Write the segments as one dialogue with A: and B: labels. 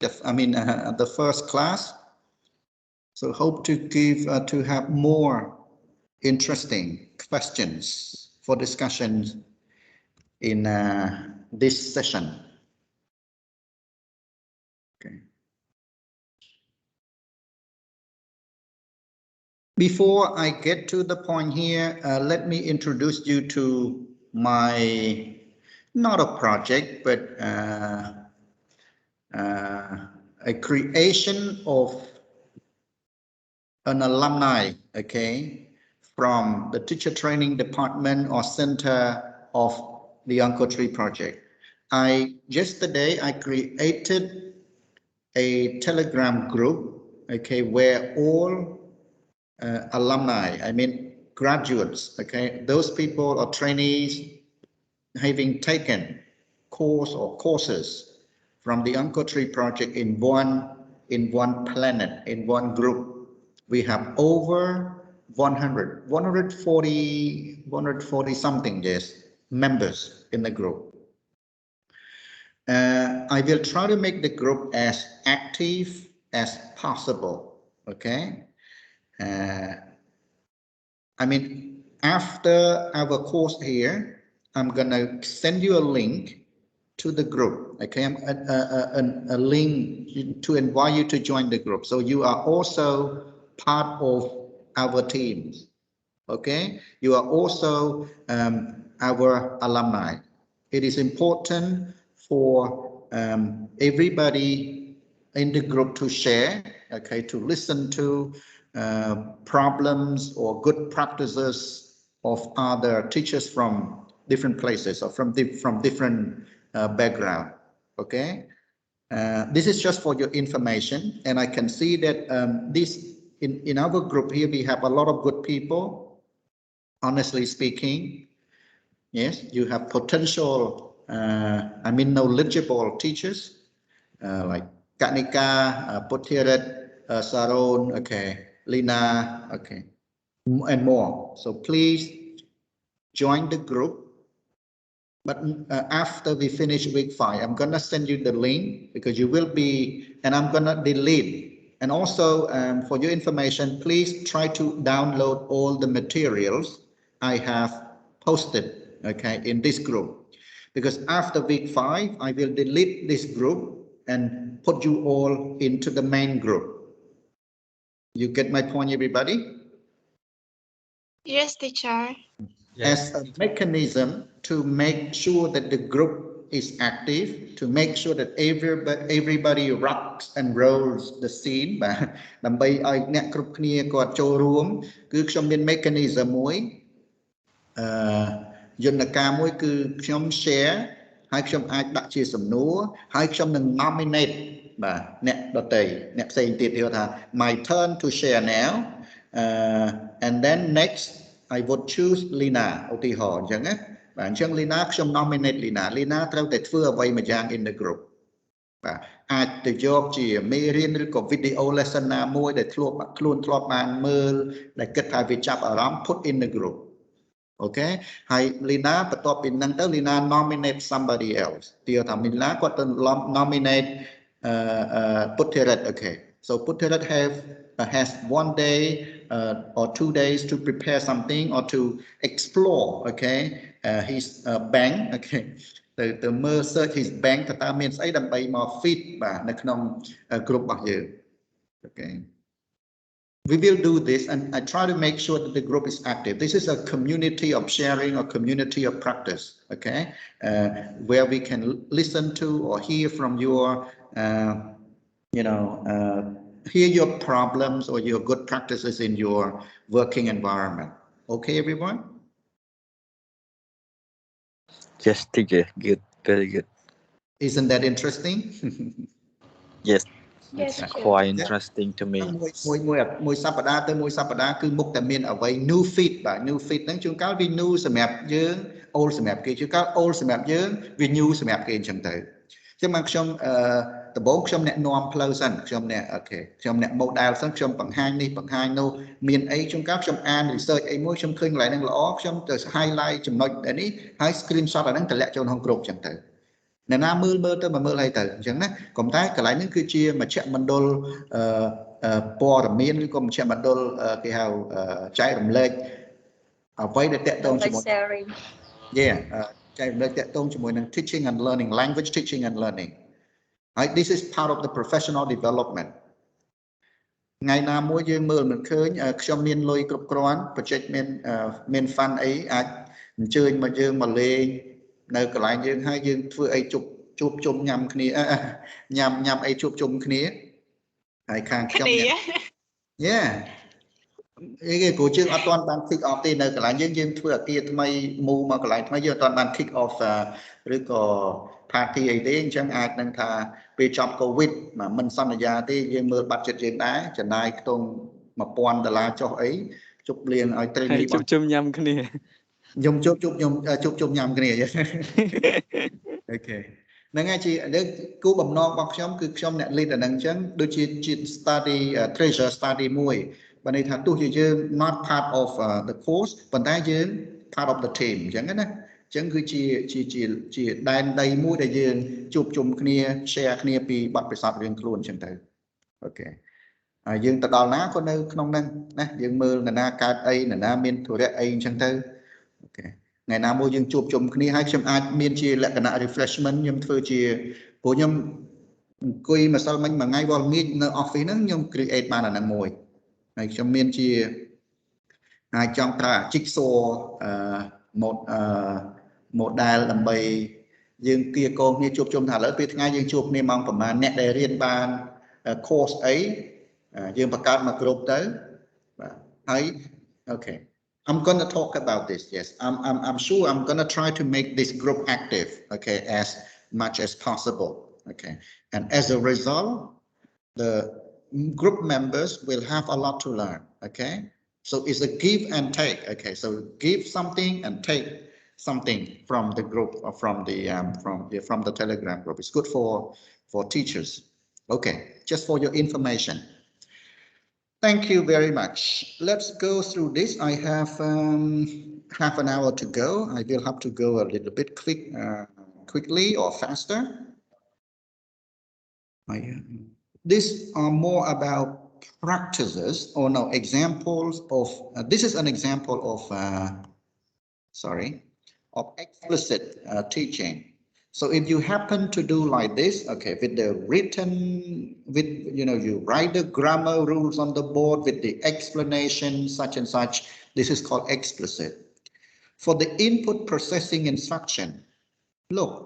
A: the first class. So hope to give to have more interesting questions for discussions in this session. Okay. Before I get to the point here, let me introduce you to my, not a project, but a creation of an alumni, okay, from the teacher training department or center of the Onco3 project. Yesterday I created a Telegram group, okay, where all alumni, I mean graduates, okay, those people or trainees having taken course or courses from the Onco3 project in one planet, in one group. We have over 140 something, yes, members in the group. I will try to make the group as active as possible, okay? I mean, after our course here, I'm gonna send you a link to the group, okay? A link to invite you to join the group. So you are also part of our teams, okay? You are also our alumni. It is important for everybody in the group to share, okay, to listen to problems or good practices of other teachers from different places or from different background, okay? This is just for your information, and I can see that in our group here we have a lot of good people. Honestly speaking, yes, you have potential, knowledgeable teachers like Kanika, Potiret, Saron, okay, Lina, okay, and more. So please join the group. But after we finish week 5, I'm gonna send you the link because you will be, and I'm gonna delete. And also for your information, please try to download all the materials I have posted, okay, in this group. Because after week 5, I will delete this group and put you all into the main group. You get my point, everybody?
B: Yes, teacher.
A: As a mechanism to make sure that the group is active, to make sure that everybody rocks and rolls the scene បាទដើម្បីឲ្យអ្នកគ្រប់គ្នាគាត់ចូលរួមគឺខ្ញុំមាន mechanism មួយយន្តការមួយគឺខ្ញុំ share ហើយខ្ញុំអាចដាក់ជាសំណួរហើយខ្ញុំនឹង nominate បាទអ្នកដទៃអ្នកផ្សេងទៀតគេថា my turn to share now and then next I would choose Lina ឧទាហរណ៍អញ្ចឹងណាបាទអញ្ចឹង Lina ខ្ញុំ nominate Lina ត្រូវតែធ្វើអ្វីមួយយ៉ាង in the group បាទអាចទៅយកជាមេរៀនឬក៏ video lesson ណាមួយដែលខ្លួនធ្លាប់បានមើលដែលគិតថាវាចាប់អារម្មណ៍ put in the group អូខេហើយ Lina បន្ទាប់ពីហ្នឹងទៅ Lina nominate somebody else ទីថា Lina គាត់ទៅ nominate Putiret okay so Putiret has 1 day or 2 days to prepare something or to explore okay his bank okay ទៅមើល search his bank តើមានស្អីដើម្បីមក feed បាទនៅក្នុង group របស់យើង okay we will do this and I try to make sure that the group is active. This is a community of sharing or community of practice, okay, where we can listen to or hear from your hear your problems or your good practices in your working environment. Okay, everyone?
C: Yes, teacher. Good. Very good.
A: Isn't that interesting?
C: Yes.
B: Yes,
C: It's quite interesting to me.
A: មួយសប្តាហ៍ទៅមួយសប្តាហ៍គឺមុខតែមានអ្វី new feed បាទ new feed ហ្នឹងជួនកាលវា new សម្រាប់យើង old សម្រាប់គេជួនកាល old សម្រាប់យើងវា new សម្រាប់គេអញ្ចឹងទៅអញ្ចឹងមកខ្ញុំដំបូងខ្ញុំអ្នកនាំផ្លូវសិនខ្ញុំអ្នកអូខេខ្ញុំអ្នក model សិនខ្ញុំបង្ហាញនេះបង្ហាញនោះមានអីជួនកាលខ្ញុំអាន research អីមួយខ្ញុំឃើញកន្លែងហ្នឹងល្អខ្ញុំទៅ highlight ចំណុចនេះហើយ screenshot អាហ្នឹងតម្លាក់ចូលក្នុង group អញ្ចឹងទៅ nè na mưa tới mà mưa hay tới chẳng nè còn tay cái lại những cái chia mà chạm mình đôi po là miên còn chạm mình đôi cái hào trái làm lên ở quay để tẹt tông cho một yeah trái làm lên tẹt tông cho một teaching and learning language teaching and learning right? This is part of the professional development ngày nào mỗi dương mưa mình khơi cho miên lôi cục croan project miên fan ấy chơi mà dương mà lên nơi cái lại dương hai dương vừa ấy chụp chung nhằm kia nhằm ấy chụp chung kia hay càng trong yeah cái cổ chương toàn ban kick off thì nơi cái lại dương vừa kia thay mù mà cái lại thay dương toàn ban kick off rồi có party ấy đấy chẳng ai đang thà về trong covid mà mình xong rồi ra thì dương mưa bắt chết dương đá chẳng ai tôn mà pon là cho ấy chụp liền ở trên
D: đi chụp chung nhầm cái này
A: dùng chụp nhầm cái này ok nên ngay chị để cứu bầm non bọc nhóm cứ trong nẹt lên là năng chấn đôi chị study treasure study mùi và này thằng tu chứ not part of the course còn tay chứ part of the team chẳng hết á chẳng cứ chị đàn đầy mùi đại dương chụp chung kia share kia bị bắt phải sát riêng luôn chẳng tới ok dương ta đào ná có nơi không năng nè dương mưa là na cát ấy là na miên thuộc ấy chẳng tới ok ngày nào mua dương chụp chung kia hai trăm ai miên chia lại cái nào refreshment nhưng thôi chia của nhom coi mà sao mình mà ngay vào miên office nó nhom create bàn là năng mồi này cho miên chia hai trong ta trích số một đài làm bày dương kia con như chụp chung thả lỡ về ngay dương chụp nên mong mà nét đề riêng bàn course ấy dương bạc cát mà group tới ấy ok I'm going to talk about this. Yes, I'm sure I'm going to try to make this group active, okay, as much as possible, okay. And as a result, the group members will have a lot to learn, okay. So it's a give and take, okay. So give something and take something from the group or from the Telegram group. It's good for teachers, okay. Just for your information. Thank you very much. Let's go through this. I have half an hour to go. I will have to go a little bit quickly or faster. These are more about practices or no examples of. This is an example of of explicit teaching. So if you happen to do like this, okay, with the written, you write the grammar rules on the board with the explanation, such and such, this is called explicit. For the input processing instruction, look,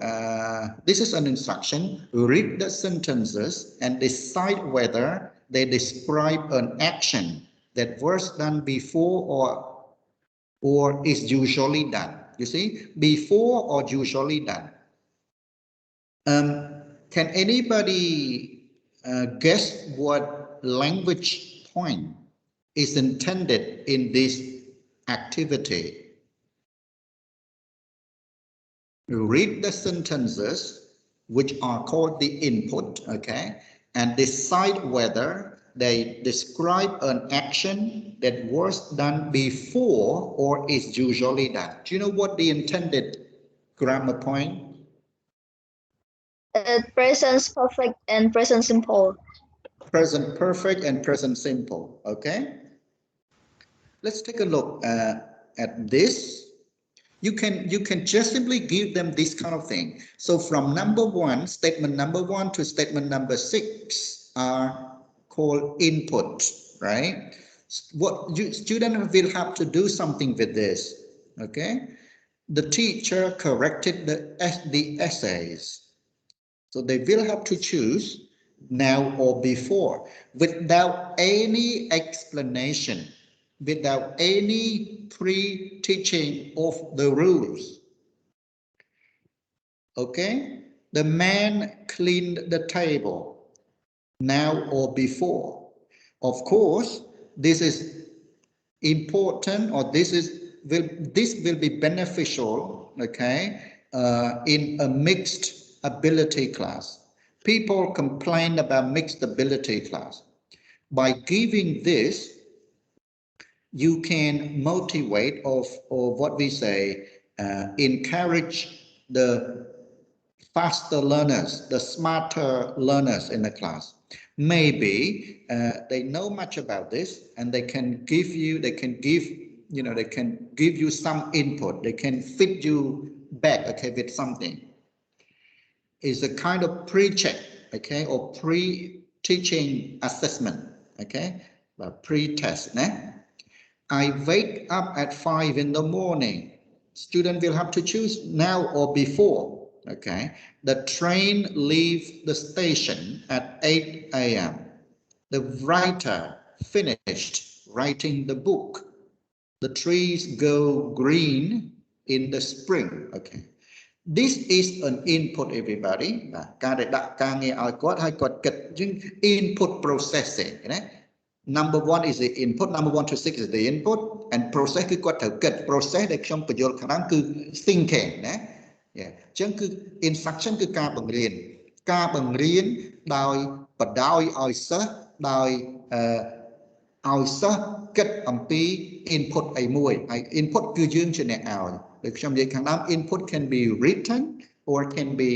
A: this is an instruction, read the sentences and decide whether they describe an action that was done before or is usually done. You see, before or usually done. Can anybody guess what language point is intended in this activity? Read the sentences, which are called the input, okay, and decide whether they describe an action that was done before or is usually done. Do you know what the intended grammar point?
E: Present perfect and present simple.
A: Present perfect and present simple. Okay. Let's take a look at this. You can just simply give them this kind of thing. So from statement number one to statement number 6 are called input, right? What student will have to do something with this. Okay. The teacher corrected the essays. So they will have to choose now or before without any explanation, without any pre-teaching of the rules. Okay, the man cleaned the table now or before. Of course, this is important, or this will be beneficial, okay, in a mixed ability class. People complain about mixed ability class. By giving this, you can motivate or what we say, encourage the faster learners, the smarter learners in the class. Maybe they know much about this and they can give you, they can give you some input. They can feed you back, okay, with something. It's a kind of pre-check, okay, or pre-teaching assessment, okay, pre-test. I wake up at 5 in the morning. Student will have to choose now or before, okay. The train leaves the station at 8 a.m. The writer finished writing the book. The trees go green in the spring, okay. This is an input, everybody. Input processing. Number 1 is the input. Number 1 to 6 is the input. And process គឺគាត់ត្រូវគិត process ដែលខ្ញុំបញ្យល់ខាងគឺ thinking ណា អញ្ចឹងគឺ instruction គឺការបង្រៀនដោយបដោយឲ្យសិស្សដោយឲ្យសិស្សគិតអំពី input អីមួយហើយ input គឺយើងជាអ្នកឲ្យដូចខ្ញុំនិយាយខាងដើម input can be written or can be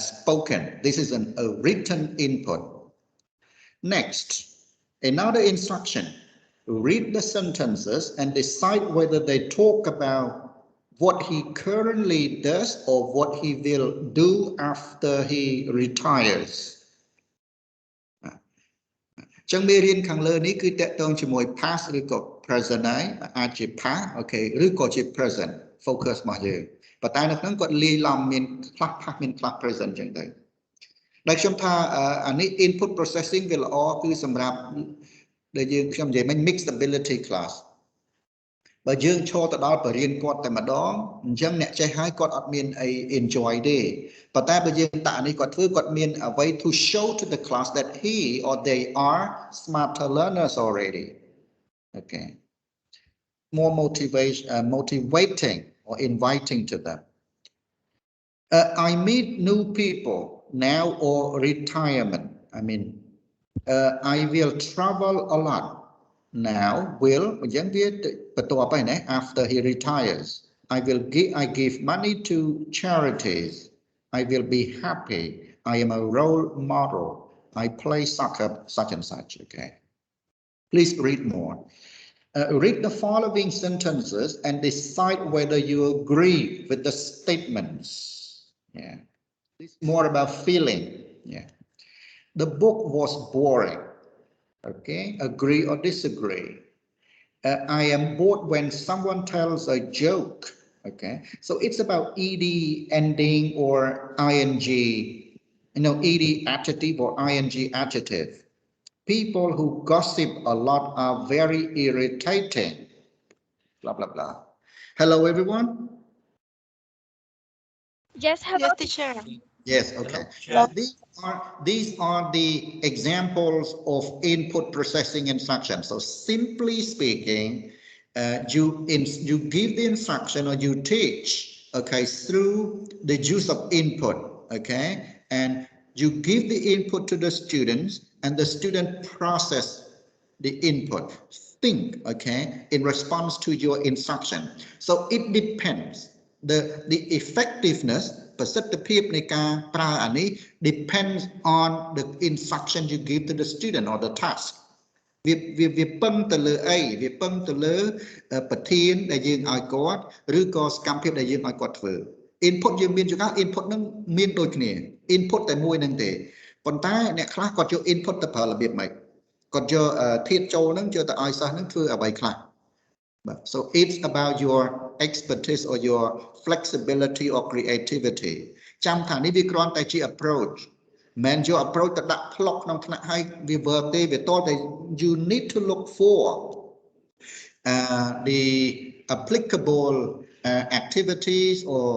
A: spoken. This is a written input. Next, another instruction. Read the sentences and decide whether they talk about what he currently does or what he will do after he retires. ចឹងមេរៀនខាងលើនេះគឺតកតងជាមួយ past ឬក៏ present ហើយអាចជា past អូខេឬក៏ជា present focus របស់យើងប៉ុន្តែនៅក្នុងគាត់លាយឡំមានខ្លះ past មានខ្លះ present ចឹងទៅដែលខ្ញុំថាអានេះ input processing វាល្អគឺសម្រាប់ដែលយើងខ្ញុំនិយាយមិញ mixed ability class បើយើងឈរទៅដល់បរិញ្ញាគាត់តែម្ដងអញ្ចឹងអ្នកចេះហើយគាត់អត់មានអី enjoy ទេប៉ុន្តែបើយើងដាក់នេះគាត់ធ្វើគាត់មានអ្វី to show to the class that he or they are smarter learners already. Okay, more motivating or inviting to them. I meet new people now or retirement. I mean, I will travel a lot. Now will after he retires. I give money to charities. I will be happy. I am a role model. I play soccer, such and such. Okay. Please read more. Read the following sentences and decide whether you agree with the statements. Yeah. This is more about feeling. Yeah. The book was boring. Okay, agree or disagree. I am bored when someone tells a joke. Okay, so it's about ed ending or ing, ed adjective or ing adjective. People who gossip a lot are very irritating. Blah blah blah. Hello everyone.
B: Yes, hello, teacher.
A: Yes, okay. These are the examples of input processing instruction. So simply speaking, you give the instruction or you teach, okay, through the use of input, okay, and you give the input to the students and the student process the input, think, okay, in response to your instruction. So it depends. The effectiveness depends on the instruction you give to the student or the task. វាពឹងទៅលើអីវាពឹងទៅលើប្រធានដែលយើងឲ្យគាត់ឬក៏សកម្មភាពដែលយើងឲ្យគាត់ធ្វើ input យើងមានចង្កោ input នឹងមានដូចគ្នា input តែមួយនឹងទេប៉ុន្តែអ្នកខ្លះគាត់យក input ទៅប្រើរបៀបម៉េចគាត់យកធាតុចូលនឹងយកទៅឲ្យសិស្សនឹងធ្វើអ្វីខ្លះ So it's about your expertise or your flexibility or creativity. ចាំថានេះវាគ្រាន់តែជា approach. មិនយក approach ទៅដាក់ plot ក្នុងថ្នាក់ឲ្យវា verb ទេវាតតែ you need to look for the applicable activities or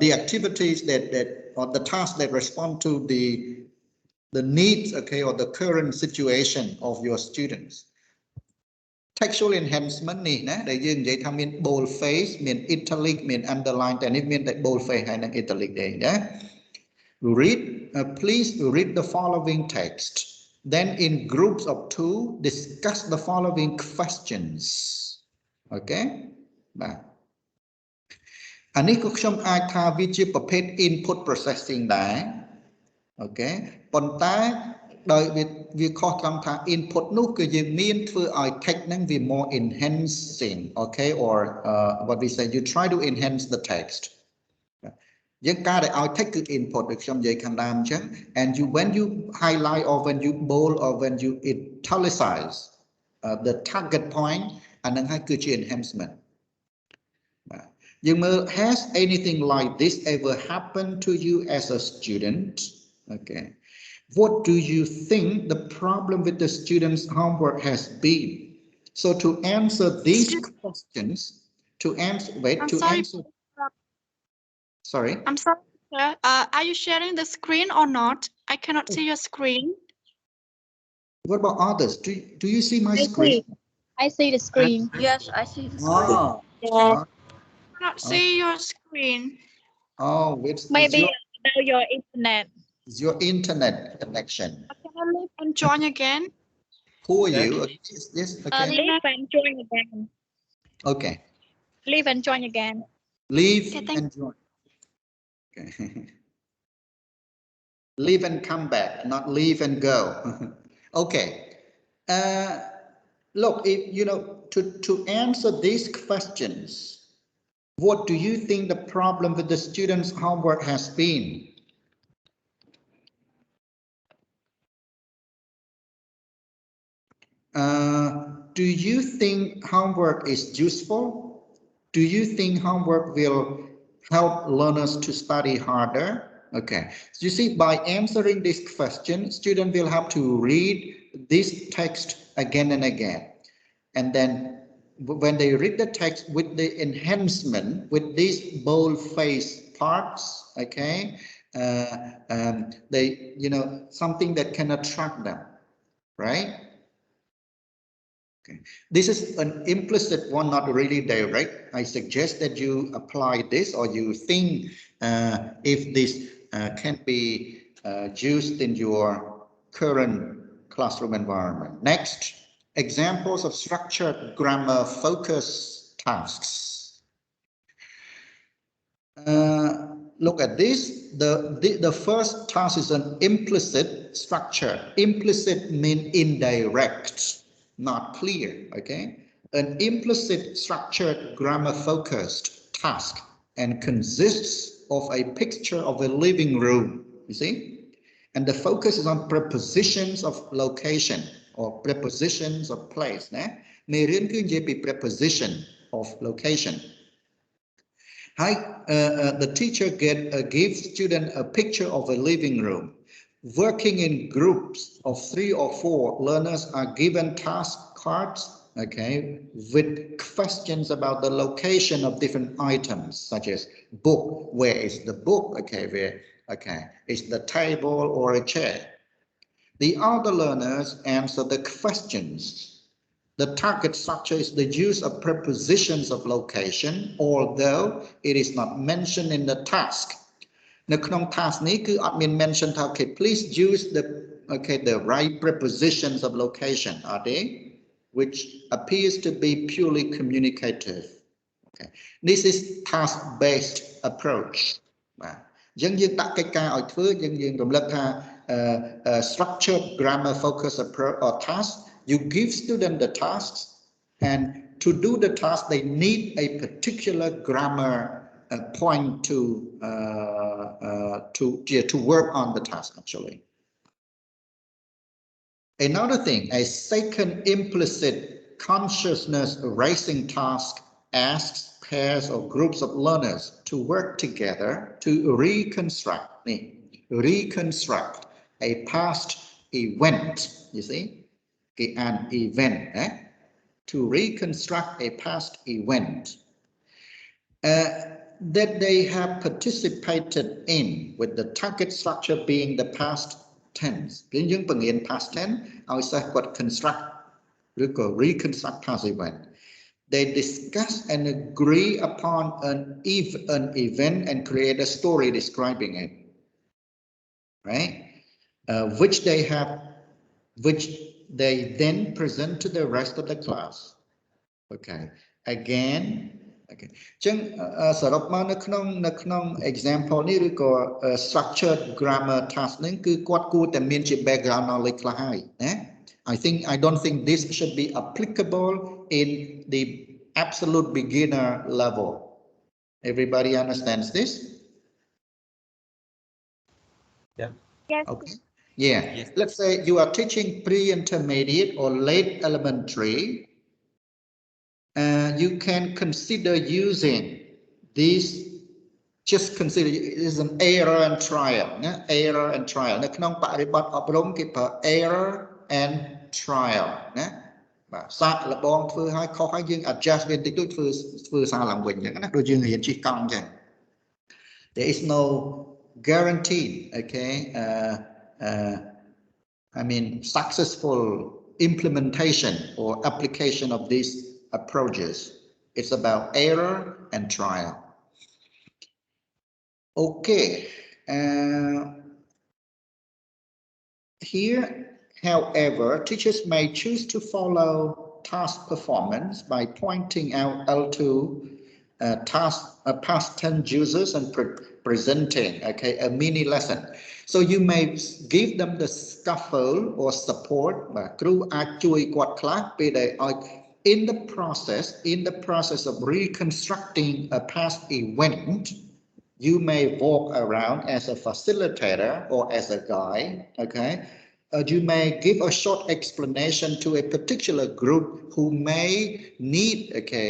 A: the activities that or the tasks that respond to the needs, okay, or the current situation of your students. Textual enhancement នេះណាដែលយើងនិយាយថាមាន bold face មាន italic មាន underline តែនេះមានតែ bold face ហើយនិង italic ទេណា Read please read the following text, then in groups of 2 discuss the following questions. Okay, อันนี้ก็ខ្ញុំអាចថាវាជាប្រភេទ input processing ដែរអូខេប៉ុន្តែដោយវាខុសត្រង់ថា input នោះគឺយើងមានធ្វើឲ្យ text ហ្នឹងវា more enhancing okay or what we say you try to enhance the text យើងការដែលឲ្យ text គឺ input ដូចខ្ញុំនិយាយខាងដើមអញ្ចឹង and you when you highlight or when you bold or when you italicize the target point អានឹងហើយគឺជា enhancement យើងមើល has anything like this ever happened to you as a student okay what do you think the problem with the students homework has been so to answer these questions to answer answer sorry
B: I'm sorry, sir. Are you sharing the screen or not? I cannot see your screen.
A: what about others do you see my screen
E: I see the screen.
B: Yes, I see the screen.
A: ah,
B: I cannot see your screen.
A: oh it's
E: Maybe about your internet.
A: it's your internet connection
B: Can I leave and join again?
A: who are you yes okay
E: Leave and join again.
A: okay
E: Leave and join again.
A: leave
B: Okay,
A: and join okay leave and come back not leave and go okay look if you know to answer these questions what do you think the problem with the students homework has been do you think homework is useful do you think homework will help learners to study harder okay so you see by answering this question student will have to read this text again and again and then when they read the text with the enhancement with these bold face parts okay they you know something that can attract them right okay this is an implicit one not really direct I suggest that you apply this or you think if this can be used in your current classroom environment next examples of structured grammar focus tasks look at this the first task is an implicit structure implicit mean indirect not clear okay an implicit structured grammar focused task and consists of a picture of a living room you see and the focus is on prepositions of location or prepositions of place ណាមេរៀនគឺនិយាយពី preposition of location Hi, the teacher gives student a picture of a living room. Working in groups of 3 or 4, learners are given task cards, okay, with questions about the location of different items, such as book. Where is the book? Okay, where? Okay, is the table or a chair? The other learners answer the questions. The target structure is the use of prepositions of location, although it is not mentioned in the task. នៅក្នុង task នេះគឺអត់មាន mention ថា okay please use the right prepositions of location are they which appears to be purely communicative okay this is task based approach បាទអញ្ចឹងយើងដាក់កិច្ចការឲ្យធ្វើយើងរំលឹកថា structured grammar focus approach or task you give student the tasks and to do the task they need a particular grammar point to work on the task actually. Another thing, a second implicit consciousness raising task asks pairs or groups of learners to work together to reconstruct a past event, you see, an event, to reconstruct a past event. That they have participated in with the target structure being the past tense គឺយើងបង្រៀន past tense ឲ្យសិស្សគាត់ construct ឬក៏ reconstruct past event they discuss and agree upon an event and create a story describing it right which they then present to the rest of the class okay again Okay ចឹងសរុបមកនៅក្នុង example នេះឬក៏ structured grammar task ហ្នឹងគឺគាត់គួរតែមានជា background knowledge ខ្លះហើយណា I don't think this should be applicable in the absolute beginner level. Everybody understands this?
E: Yes.
A: Okay. Yeah. Let's say you are teaching pre-intermediate or late elementary. You can consider using these. Just consider it is an error and trial. Error and trial. នៅក្នុងបរិបទអប់រំគេប្រើ error and trial ណាបាទសាកល្បងធ្វើឲ្យខុសហើយយើង adjust វាបន្តិចតួចធ្វើសារឡើងវិញអញ្ចឹងណាដូចយើងរៀនជិះកង់អញ្ចឹង There is no guarantee, okay, I mean successful implementation or application of these approaches. It's about error and trial. Okay, here, however, teachers may choose to follow task performance by pointing out L2 past tense users and presenting, okay, a mini lesson. So you may give them the scaffold or support, in the process of reconstructing a past event. You may walk around as a facilitator or as a guide, okay? You may give a short explanation to a particular group who may need, okay,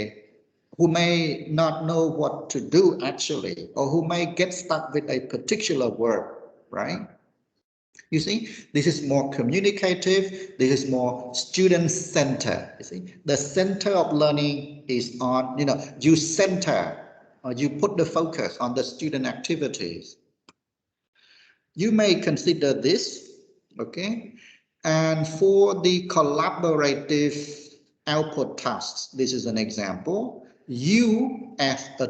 A: who may not know what to do actually, or who may get stuck with a particular word, right? You see, this is more communicative, this is more student-centered, you see. The center of learning is on, you center, or you put the focus on the student activities. You may consider this, okay? And for the collaborative output tasks, this is an example. You, as the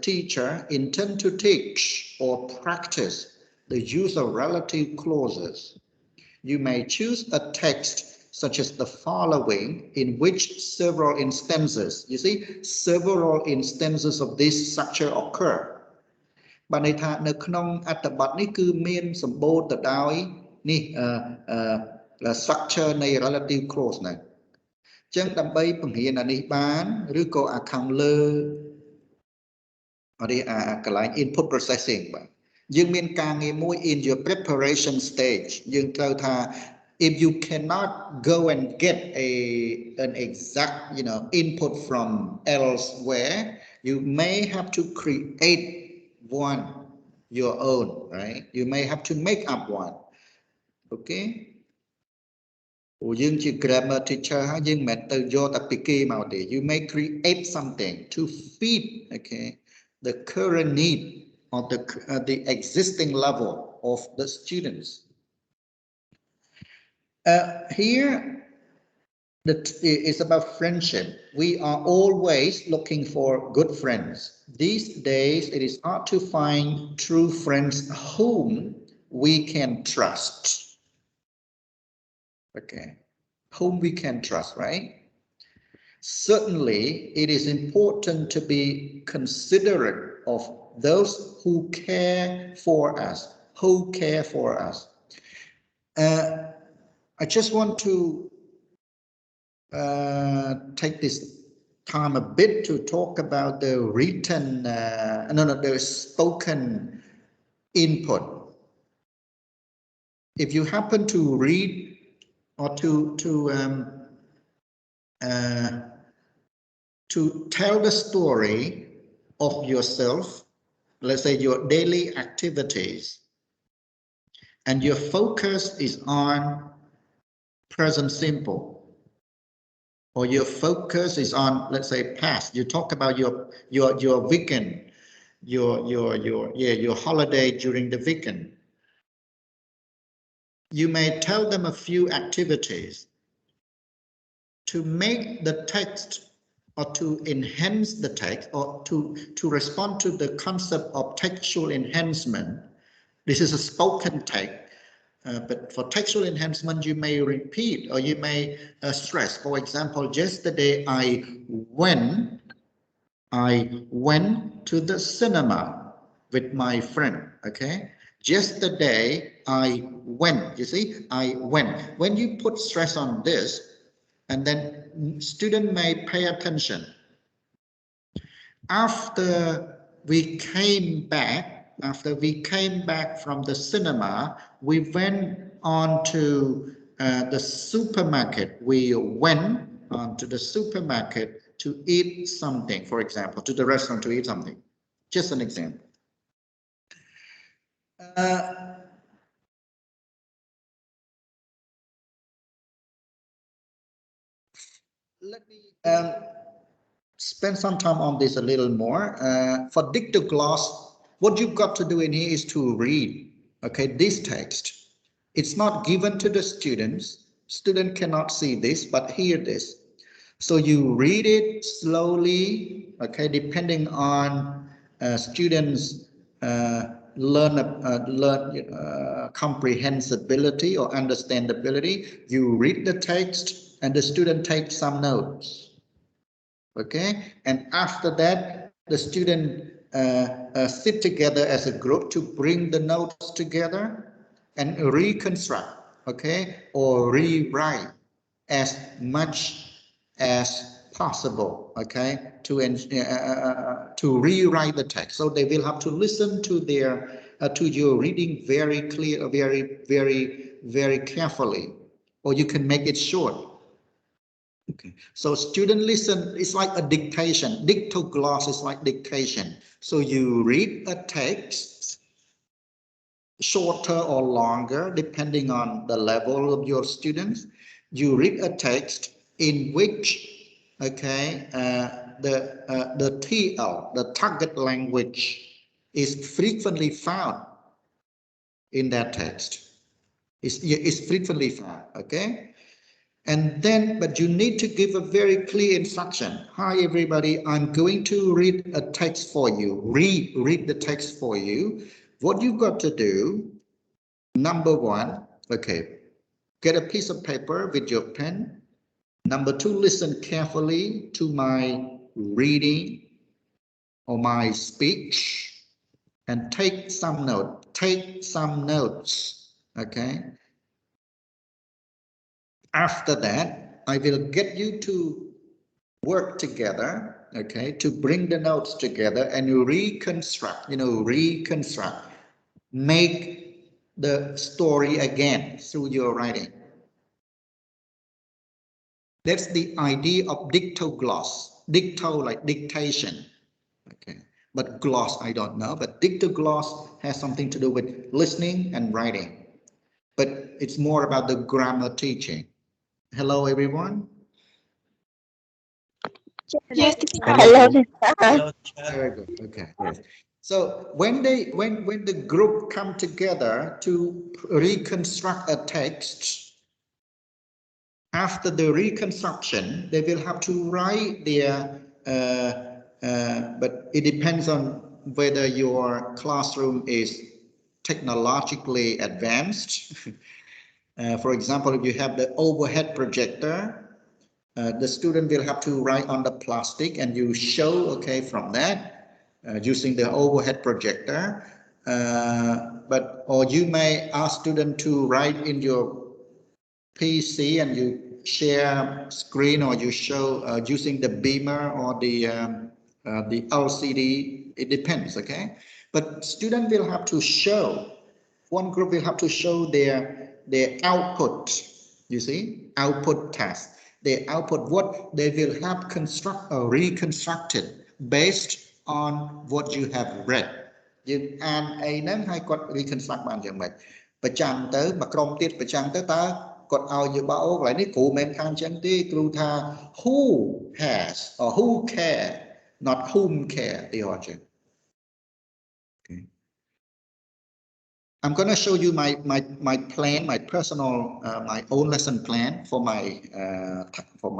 A: teacher, intend to teach or practice the use of relative clauses. You may choose a text such as the following, in which several instances, you see, several instances of this structure occur. បានន័យថានៅក្នុងអត្ថបទនេះគឺមានសម្បូរទៅដោយនេះ structure នៃ relative clause ហ្នឹងអញ្ចឹងដើម្បីបង្រៀនអានេះបានឬក៏អាខាងលើកន្លែង input processing បាទយើងមានការងារមួយ in your preparation stage យើងត្រូវថា if you cannot go and get an exact input from elsewhere, you may have to create one your own, right? You may have to make up one, okay? យើងជា grammar teacher ហើយយើងមិនទៅយកតែពីគេមកទេ you may create something to feed, okay, the current need of the existing level of the students. Here it's about friendship. We are always looking for good friends. These days it is hard to find true friends whom we can trust. Okay, whom we can trust, right? Certainly it is important to be considerate of those who care for us, I just want to take this time a bit to talk about the written, the spoken input. If you happen to read or to tell the story of yourself, let's say your daily activities, and your focus is on present simple, or your focus is on, let's say, past. You talk about your weekend, your holiday during the weekend. You may tell them a few activities to make the text or to enhance the text or to respond to the concept of textual enhancement. This is a spoken text. But for textual enhancement, you may repeat or you may stress. For example, yesterday I went I went to the cinema with my friend. Okay. Yesterday, I went. You see, I went. When you put stress on this, and then student may pay attention. After we came back from the cinema, we went on to the supermarket. We went on to the supermarket to eat something, for example, to the restaurant to eat something. Just an example. Let me spend some time on this a little more. For dictogloss, what you've got to do in here is to read, okay, this text. It's not given to the students. Student cannot see this, but hear this. So you read it slowly, okay, depending on students' comprehensibility or understandability. You read the text and the student takes some notes. Okay, and after that, the student sit together as a group to bring the notes together and reconstruct, okay, or rewrite as much as possible, okay, to rewrite the text. So they will have to listen to their to your reading very clear, very carefully, or you can make it short. Okay, so student listen, it's like a dictation. Dictogloss is like dictation. So you read a text, shorter or longer, depending on the level of your students. You read a text in which, okay, the TL, the target language, is frequently found in that text. It's frequently found, okay? And then, but you need to give a very clear instruction. Hi, everybody, I'm going to read a text for you. Read the text for you. What you've got to do, number one, okay, get a piece of paper with your pen. Number two, listen carefully to my reading or my speech and take some notes. Take some notes, okay? After that, I will get you to work together, okay, to bring the notes together and reconstruct, make the story again through your writing. That's the idea of dictogloss. Dicto like dictation, okay, but gloss I don't know, but dictogloss has something to do with listening and writing, but it's more about the grammar teaching. Hello, everyone.
B: Yes.
E: Hello,
C: Hello,
A: Very good. Okay. Yes. So when the group come together to reconstruct a text, after the reconstruction, they will have to write their. But it depends on whether your classroom is technologically advanced. For example, if you have the overhead projector, the student will have to write on the plastic and you show, okay, from that using the overhead projector. Or you may ask student to write in your PC and you share screen, or you show using the beamer or the LCD. It depends, okay? But student will have to show. One group will have to show their output. You see, output task. Their output, what they will have reconstructed based on what you have read. យើងអានអីហ្នឹងហើយគាត់ reconstruct បានយ៉ាងម៉េចប្រចាំទៅមួយក្រុមទៀតប្រចាំទៅតើគាត់ឲ្យយោបល់អូកន្លែងនេះគ្រូមិនខាងចឹងទេគ្រូថា who has or who care not whom care ទីហោចឹង okay. I'm going to show you my plan, my personal my own lesson plan for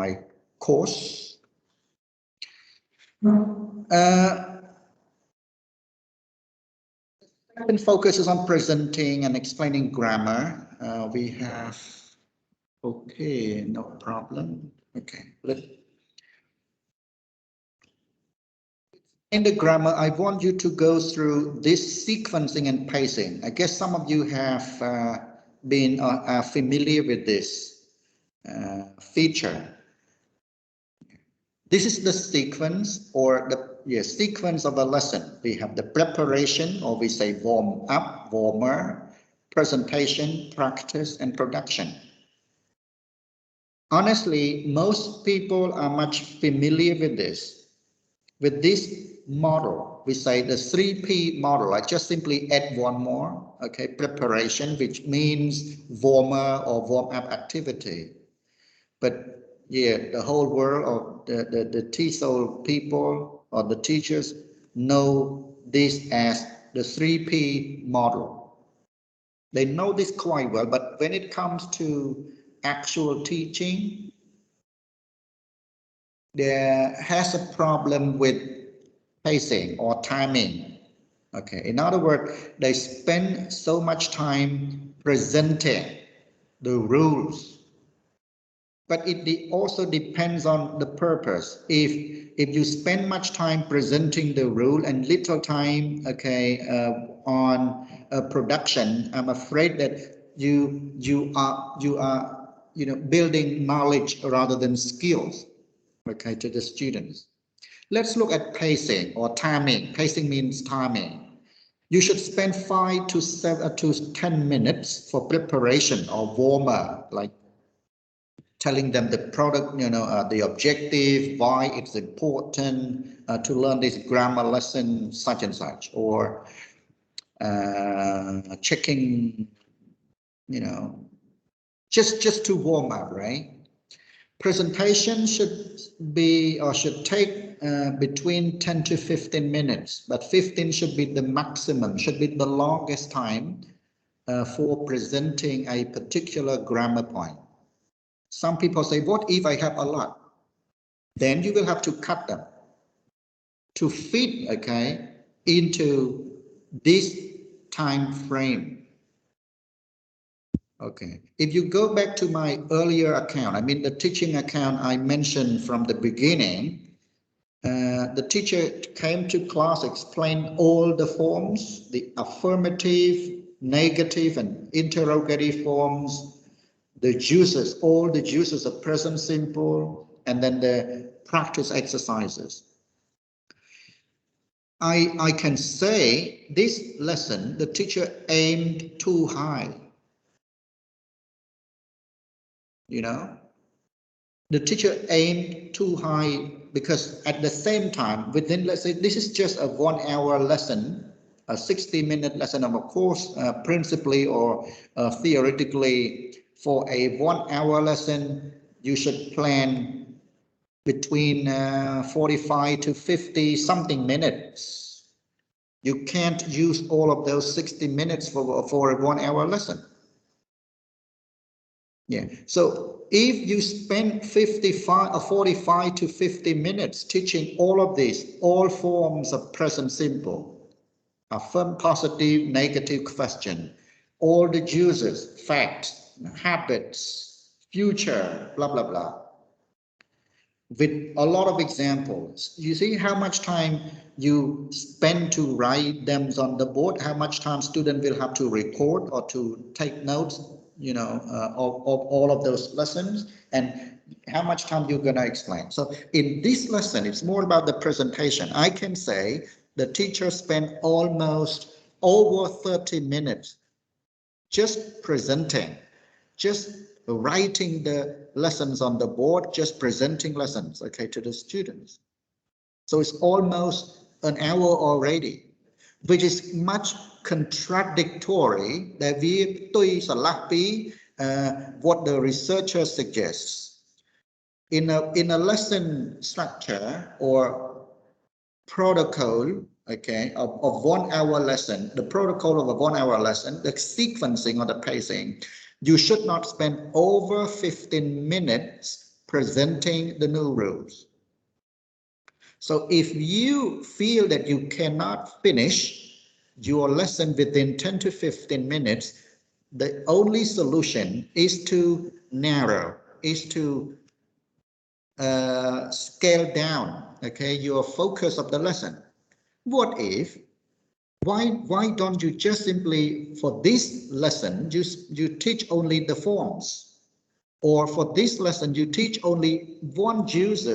A: my course. And focuses on presenting and explaining grammar. We have, okay, no problem. Okay, in the grammar, I want you to go through this sequencing and pacing. I guess some of you have been familiar with this feature. This is the sequence or the sequence of a lesson. We have the preparation, or we say warm up, warmer, presentation, practice, and production. Honestly, most people are much familiar with this. With this model, we say the 3P model. I just simply add one more, okay, preparation, which means warmer or warm up activity. But yeah, the whole world of the TESOL people or the teachers know this as the 3P model. They know this quite well, but when it comes to actual teaching, there has a problem with pacing or timing. Okay, in other words, they spend so much time presenting the rules, but it also depends on the purpose. If you spend much time presenting the rule and little time, okay, on production, I'm afraid that you are building knowledge rather than skills, okay, to the students. Let's look at pacing or timing. Pacing means timing. You should spend 5 to 10 minutes for preparation or warmer, like telling them the product, the objective, why it's important to learn this grammar lesson, such and such, or checking, just to warm up, right? Presentation should be or should take between 10 to 15 minutes, but 15 should be the maximum, should be the longest time for presenting a particular grammar point. Some people say, what if I have a lot? Then you will have to cut them to fit, okay, into this time frame. Okay, if you go back to my earlier account, I mean the teaching account I mentioned from the beginning, the teacher came to class, explained all the forms, the affirmative, negative, and interrogative forms, the uses, all the uses of present simple, and then the practice exercises. I can say this lesson, the teacher aimed too high. The teacher aimed too high because at the same time, within, let's say, this is just a 1 hour lesson, a 60-minute lesson of a course, principally or theoretically. For a 1 hour lesson, you should plan between 45 to 50 something minutes. You can't use all of those 60 minutes for a 1 hour lesson. Yeah, so if you spend 45 to 50 minutes teaching all of these, all forms of present simple, affirm, positive, negative question, all the uses, facts, habits, future, blah, blah, blah, with a lot of examples, you see how much time you spend to write them on the board, how much time student will have to record or to take notes, of all of those lessons, and how much time you're going to explain. So in this lesson, it's more about the presentation. I can say the teacher spent almost over 30 minutes just presenting, just writing the lessons on the board, just presenting lessons, okay, to the students. So it's almost an hour already, which is much contradictory that what the researcher suggests. In a lesson structure or protocol, okay, of 1 hour lesson, the protocol of a 1 hour lesson, the sequencing or the pacing, you should not spend over 15 minutes presenting the new rules. So if you feel that you cannot finish your lesson within 10 to 15 minutes, the only solution is to narrow, is to scale down, okay, your focus of the lesson. What if, why don't you just simply, for this lesson, you teach only the forms? Or for this lesson, you teach only one use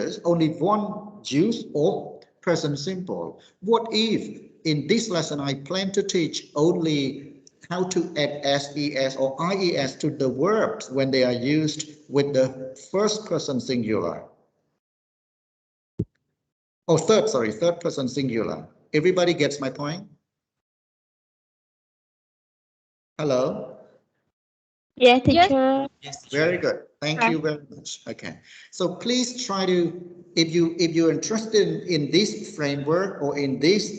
A: or present simple. What if in this lesson, I plan to teach only how to add SES or IES to the verbs when they are used with the first person singular? Oh, third person singular. Everybody gets my point? Hello?
E: Yes, teacher.
D: Yes,
A: Very
D: teacher.
A: good. Thank you very much. Okay. So please try to, if you're interested in this framework or in this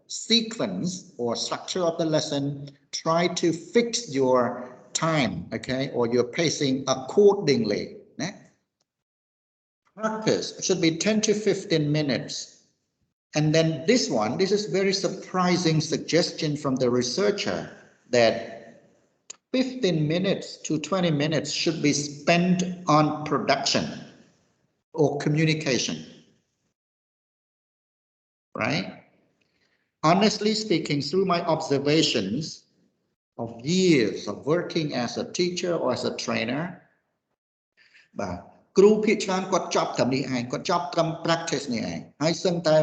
A: sequence or structure of the lesson, try to fix your time, okay, or your pacing accordingly. Practice should be 10 to 15 minutes. And then this is very surprising suggestion from the researcher that 15 minutes to 20 minutes should be spent on production or communication, right? Honestly speaking, through my observations of years of working as a teacher or as a trainer, បាទគ្រូភាគច្រើនគាត់ចប់ត្រឹមនេះឯងគាត់ចប់ត្រឹម practice នេះឯងហើយសឹងតែ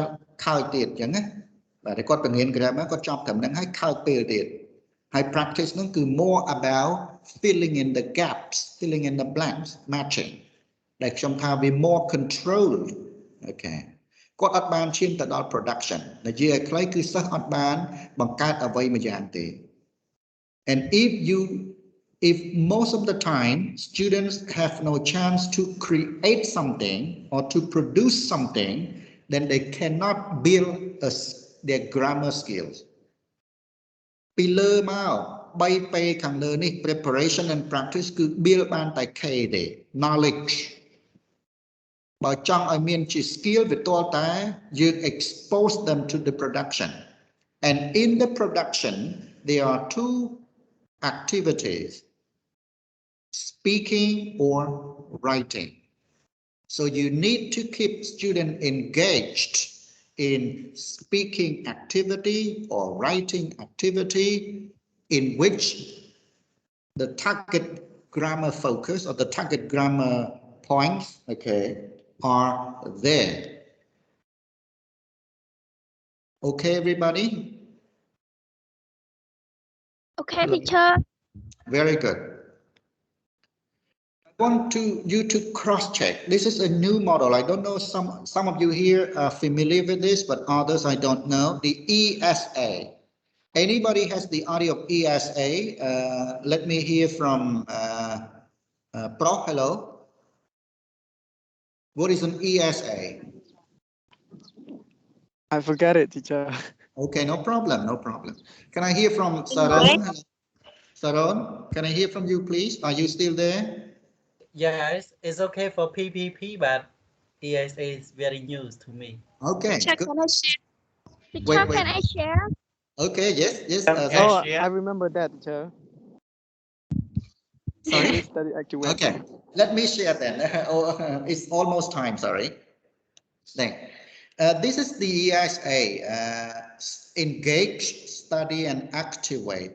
A: ខើចទៀតអញ្ចឹងណាបាទតែគាត់បង្រៀន grammar គាត់ចប់ត្រឹមហ្នឹងហើយខើចពេលទៀតហើយ practice ហ្នឹងគឺ more about filling in the gaps, filling in the blanks, matching ដែលខ្ញុំថាវា more controlled. Okay គាត់អត់បានឈានទៅដល់ production និយាយឲ្យខ្លីគឺសិស្សអត់បានបង្កើតអ្វីមួយយ៉ាងទេ and if most of the time students have no chance to create something or to produce something, then they cannot build their grammar skills. ពីលើមក3ពេលខាងលើនេះ preparation and practice គឺ build បានតែ K ទេ knowledge បើចង់ឲ្យមានជា skill វាទាល់តែយើង expose them to the production, and in the production there are two activities: speaking or writing. So you need to keep students engaged in speaking activity or writing activity in which the target grammar focus or the target grammar points, okay, are there. Okay, everybody?
E: Okay, teacher.
A: Very good. I want you to cross-check. This is a new model. I don't know, some of you here are familiar with this, but others I don't know. The ESA. Anybody has the audio of ESA? Let me hear from Prof. Hello. What is an ESA?
F: I forgot it, teacher.
A: Okay, no problem, no problem. Can I hear from Saron? Saron, can I hear from you, please? Are you still there?
D: Yes, it's okay for PPP, but ESA is very new to me.
A: Okay,
B: Teacher,
A: good.
B: can I share?
E: Teacher,
A: Wait.
E: can I share?
A: Okay, yes.
F: Oh, I remember that, teacher.
A: Sorry?
F: Case study activate.
A: Okay, let me share then. It's almost time, sorry. This is the ESA, engage, study, and activate.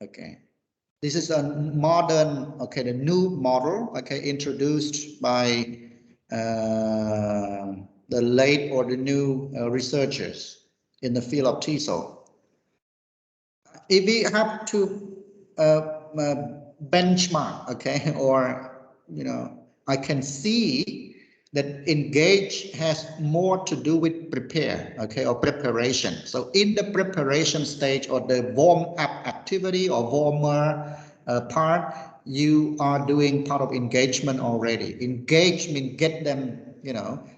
A: Okay, this is a modern, okay, the new model, okay, introduced by the late or the new researchers in the field of TESOL. If we have to benchmark, okay, or I can see that engage has more to do with prepare, okay, or preparation. So in the preparation stage or the warm up activity or warmer part, you are doing part of engagement already. Engage means get them,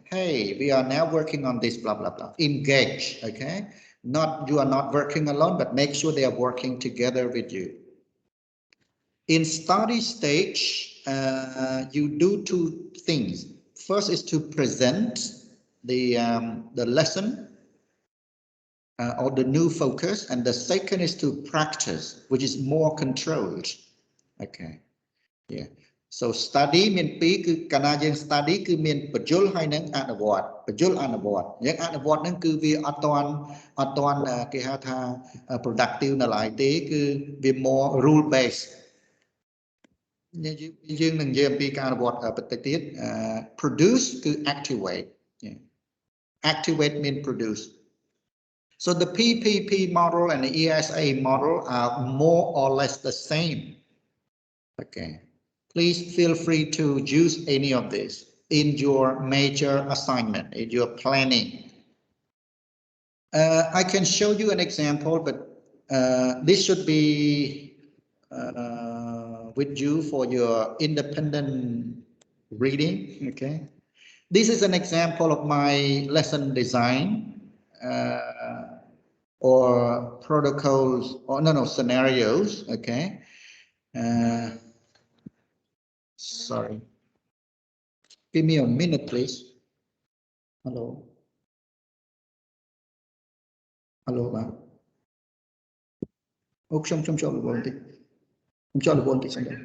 A: hey, we are now working on this, blah, blah, blah. Engage, okay? You are not working alone, but make sure they are working together with you. In study stage, you do two things. First is to present the lesson or the new focus, and the second is to practice, which is more controlled. Okay, yeah. so study មានពីរគឺកាលណាយើង study គឺមានបញ្យលហើយនឹងអនុវត្តបញ្យលអនុវត្តយើងអនុវត្តហ្នឹងគឺវាអត់តាន់គេហៅថា productive នៅឡើយទេគឺវា more rule based យើងនឹងនិយាយអំពីការអនុវត្តបន្តិចទៀត produce គឺ activate activate mean produce so the PPP model and the ESA model are more or less the same okay please feel free to use any of this in your major assignment in your planning I can show you an example but this should be with you for your independent reading okay this is an example of my lesson design or protocols or no scenarios okay sorry give me a minute please hello bạn trong cho một tí cho được bốn tí xem đây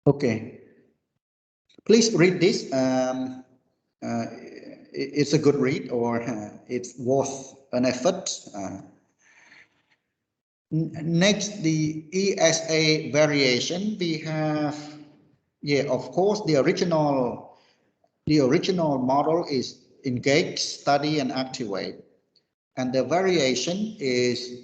A: okay please read this it's a good read or it's worth an effort next the ESA variation we have of course the original model is engage study and activate and the variation is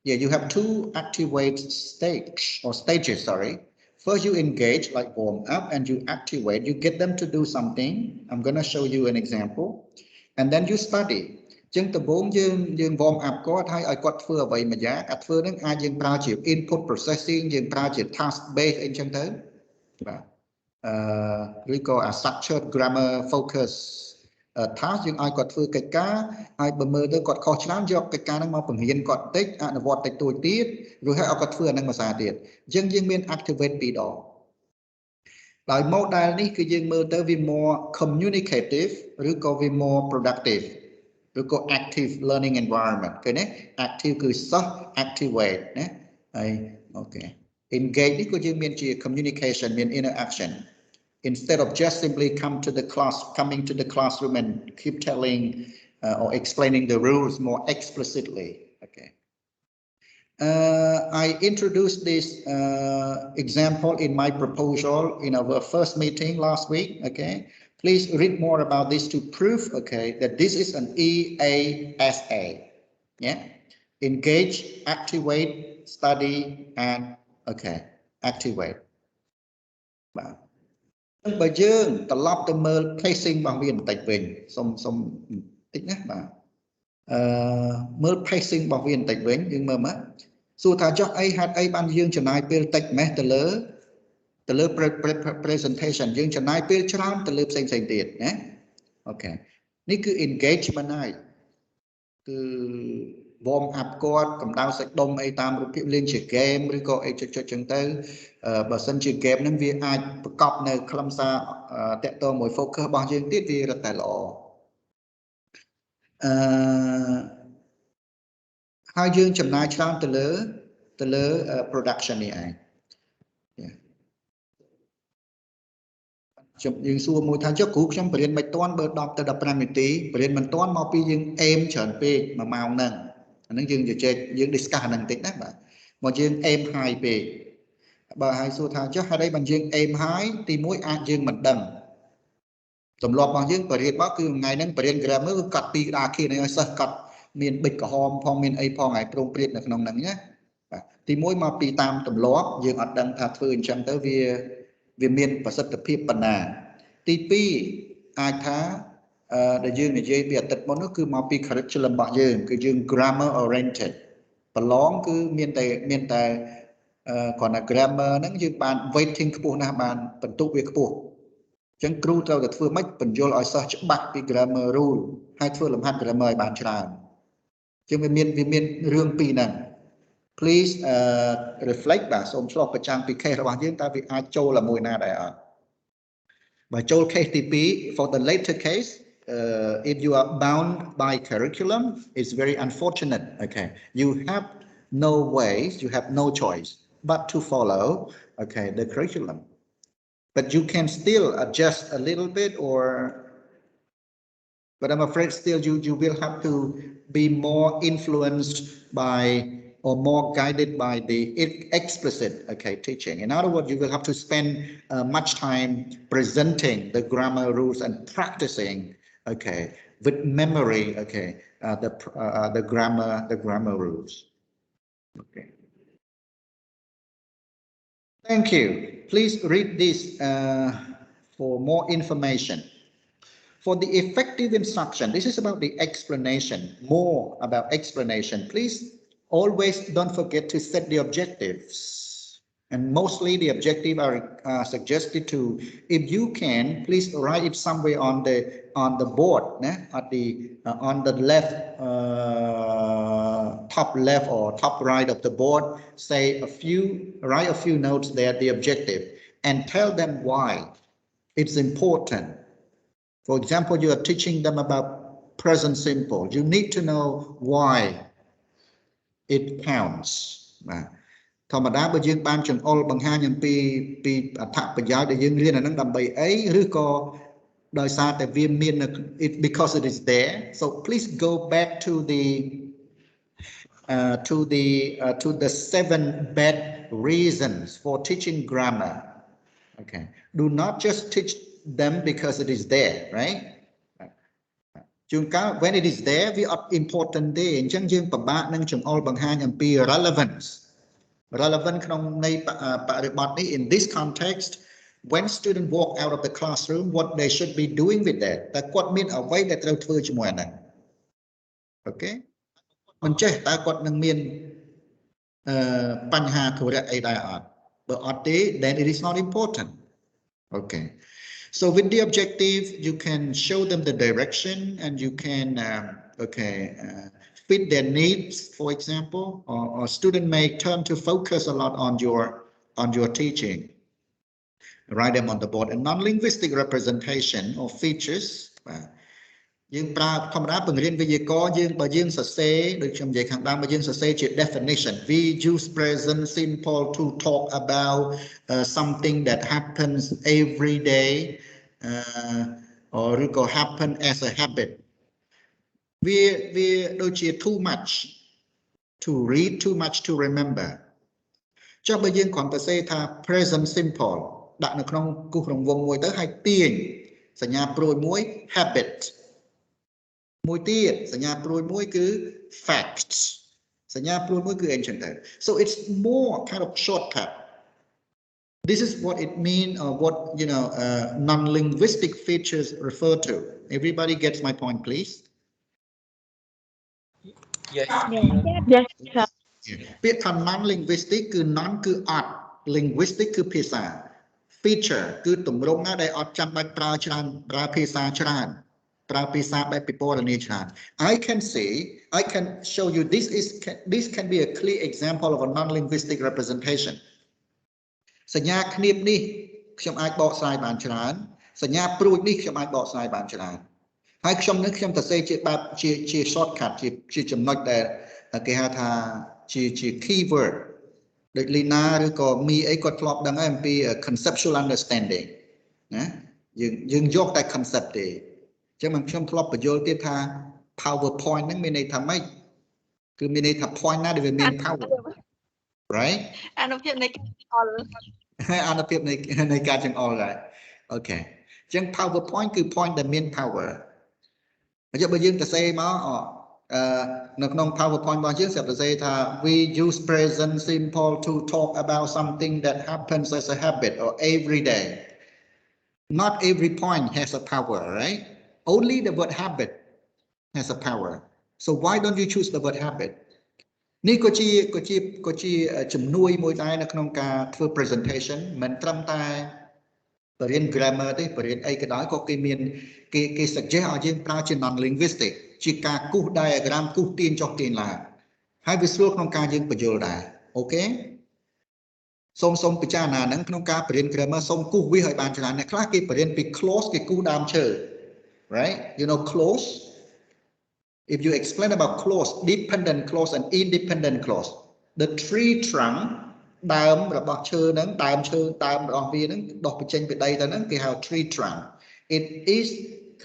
A: you have two activate stages sorry first you engage like warm up and you activate you get them to do something I'm going to show you an example and then you study ចឹងដំបូងយើង warm up គាត់ឲ្យគាត់ធ្វើអ្វីមួយយ៉ាងអាធ្វើហ្នឹងអាចយើងប្រើជា input processing យើងប្រើជា task based អីចឹងទៅបាទឬក៏ structured grammar focus task យើងឲ្យគាត់ធ្វើកិច្ចការហើយបើមើលទៅគាត់ខុសច្រើនយកកិច្ចការហ្នឹងមកបង្រៀនគាត់តិចអនុវត្តតិចតួចទៀតរួចហើយឲ្យគាត់ធ្វើអាហ្នឹងមួយសារទៀតអញ្ចឹងយើងមាន activate ពីរដងដោយ model នេះគឺយើងមើលទៅវា more communicative ឬក៏វា more productive ឬក៏ active learning environment ឃើញទេ active គឺសិស្ស activate ណាហើយ okay engage នេះក៏យើងមានជា communication មាន interaction instead of just simply coming to the classroom and keep telling or explaining the rules more explicitly okay I introduced this example in my proposal in our first meeting last week okay please read more about this to prove okay that this is an EASA yeah engage activate study and okay activate បាទបើយើងត្រឡប់ទៅមើល pacing របស់វាបន្តិចវិញសុំបន្តិចណាបាទមើល pacing របស់វាបន្តិចវិញយើងមើលមកសួរថាចុះអីហេតុអីបានយើងចំណាយពេលតិចម៉េះទៅលើ presentation យើងចំណាយពេលច្រើនទៅលើផ្សេងទៀតណាអូខេនេះគឺ engagement ហើយគឺ warm up គាត់កម្ដៅសាច់ដុំអីតាមរូបភាពលេងជា game ឬក៏អីចុចចឹងទៅបើសិនជា game ហ្នឹងវាអាចប្រកបនៅខ្លឹមសារតាក់ទងមួយ focus របស់យើងទៀតវារត់តែល្អហើយយើងចំណាយច្រើនទៅលើ production នេះឯងយើងសួរមួយថាចុះគ្រូខ្ញុំបរៀនមិនតាន់បើ10ទៅ15នាទីបរៀនមិនតាន់មកពីយើងអេមច្រើនពេក1ម៉ោងហ្នឹងអាហ្នឹងយើងជជែកយើង discuss អាហ្នឹងបន្តិចណាបាទមកយើងអេម high ពេកបើហើយសួរថាចុះហេតុអីបានយើងអេម high ទី1អាចយើងមិនដឹងទម្លាប់របស់យើងបរៀនមកគឺថ្ងៃហ្នឹងបរៀន grammar គឺកាត់ពីក្តារខៀនឲ្យសិស្សកាត់មានប៊ិចក្រហមផងមានអីផងហើយប្រងព្រាតនៅក្នុងហ្នឹងណាបាទទី1មកពីតាមទម្លាប់យើងអត់ដឹងថាធ្វើអញ្ចឹងទៅវាមានប្រសិទ្ធភាពប៉ុណ្ណាទី2អាចថាដែលយើងនិយាយពីអាទិត្យមុននោះគឺមកពី curriculum របស់យើងគឺយើង grammar oriented ប្រឡងគឺមានតែគ្រាន់តែ grammar ហ្នឹងយើងបាន weighting ខ្ពស់ណាស់បានបន្ទុកវាខ្ពស់អញ្ចឹងគ្រូត្រូវតែធ្វើម៉េចបញ្យល់ឲ្យសិស្សច្បាស់ពី grammar rule ហើយធ្វើលំហាត់ grammar ឲ្យបានច្រើនអញ្ចឹងវាមានរឿងពីរហ្នឹងplease reflect បាទសូមឆ្លុះបញ្ចាំងពី case របស់យើងតើវាអាចចូលជាមួយណាដែរអត់បើចូល case ទី2 for the later case if you are bound by curriculum, it's very unfortunate. Okay, you have no ways, you have no choice but to follow, okay, the curriculum. But you can still adjust a little bit, but I'm afraid still you will have to be more influenced by or more guided by the explicit, okay, teaching. In other words, you will have to spend much time presenting the grammar rules and practicing, okay, with memory, okay, the grammar rules. Okay. Thank you. Please read this for more information. For the effective instruction, this is about the explanation, more about explanation. Please always don't forget to set the objectives. And mostly the objective are suggested to, if you can, please write it somewhere on the board, at the on the left, top left or top right of the board. Say write a few notes there, the objective, and tell them why it's important. For example, you are teaching them about present simple. You need to know why it counts. ធម្មតាបើយើងបានចង្អុលបង្ហាញអំពីអត្ថប្រយោជន៍ដែលយើងរៀនអានឹងដើម្បីអីឬក៏ដោយសារតែវាមាន because it is there. So please go back to the 7 bad reasons for teaching grammar. Okay. Do not just teach them because it is there, right? ជួនកាល when it is there វាអត់ important ទេអញ្ចឹងយើងពិបាកនឹងចង្អុលបង្ហាញអំពី relevant ក្នុងនៃបរិបទនេះ in this context when students walk out of the classroom what they should be doing with that តើគាត់មានអ្វីដែលត្រូវធ្វើជាមួយអាហ្នឹង Okay មិនចេះតើគាត់នឹងមានបញ្ហាធុរៈអីដែរអត់បើអត់ទេ then it is not important. Okay. So with the objective, you can show them the direction and you can, fit their needs, for example, or student may turn to focus a lot on your teaching. Write them on the board. And non-linguistic representation or features. យើងប្រើធម្មតាបង្រៀនវេយ្យាករណ៍យើងបើយើងសរសេរដូចខ្ញុំនិយាយខាងដើមបើយើងសរសេរជា definition we use present simple to talk about something that happens every day or happen as a habit វាដូចជា too much to read too much to remember ចុះបើយើងគ្រាន់តែសរសេរថា present simple ដាក់នៅក្នុងគូសក្នុងវងមួយទៅហើយទាញសញ្ញាព្រួយមួយ habit មួយទៀតសញ្ញាព្រួយមួយគឺ facts សញ្ញាព្រួយមួយគឺអីចឹងទៅ so it's more kind of shortcut. This is what it means or what non-linguistic features refer to. Everybody gets my point, please.
D: Yes.
E: Yes, sir.
A: ពាក្យថា non-linguistic គឺ non គឺអត់ linguistic គឺភាសា feature គឺទម្រង់ណាដែលអត់ចាំបាច់ប្រើច្រើនប្រើភាសាច្រើនប្រើភាសាបែបពិពណ៌នាច្រើន I can show you this can be a clear example of a non-linguistic representation សញ្ញាឃ្នាបនេះខ្ញុំអាចបកស្រាយបានច្រើនសញ្ញាព្រួយនេះខ្ញុំអាចបកស្រាយបានច្រើនហើយខ្ញុំសរសេរជាបែបជា shortcut ជាចំណុចដែលគេហៅថាជា keyword ដូច Lina ឬក៏មីអីគាត់ធ្លាប់ដឹងហើយអំពី conceptual understanding ណាយើងយកតែ concept ទេអញ្ចឹងខ្ញុំធ្លាប់បញ្យល់ទៀតថា PowerPoint ហ្នឹងមានន័យថាម៉េចគឺមានន័យថា point ណាដែលវាមាន power right
B: អានុភាពនៃការអល់
A: អានុភាពនៃការចង្អុលដែរ Okay អញ្ចឹង PowerPoint គឺ point ដែលមាន power អញ្ចឹងបើយើងសរសេរមកនៅក្នុង PowerPoint របស់យើងសរសេរថា we use present simple to talk about something that happens as a habit or every day. Not every point has a power, right? Only the word habit has a power. So why don't you choose the word habit? នេះក៏ជាជំនួយមួយដែរនៅក្នុងការធ្វើ presentation មិនត្រឹមតែបរិញ្ញា grammar ទេបរិញ្ញាអីក៏ដោយក៏គេមានគេ suggest ឲ្យយើងប្រើជា non linguistic ជាការគូស diagram គូសទាញចុះទាញឡើងហើយវាស្រួលក្នុងការយើងបញ្យល់ដែរអូខេសូមពិចារណាហ្នឹងក្នុងការបរិញ្ញា grammar សូមគូសវាឲ្យបានច្រើនអ្នកខ្លះគេបរិញ្ញាពី clause គេគូសដើមឈើ right? You know, clause. If you explain about clause, dependent clause and independent clause, the tree trunk, ដើមរបស់ឈើហ្នឹងដើមឈើដើមរបស់វាហ្នឹងដុះបញ្ចេញពីដីទៅហ្នឹងគេហៅ tree trunk. It is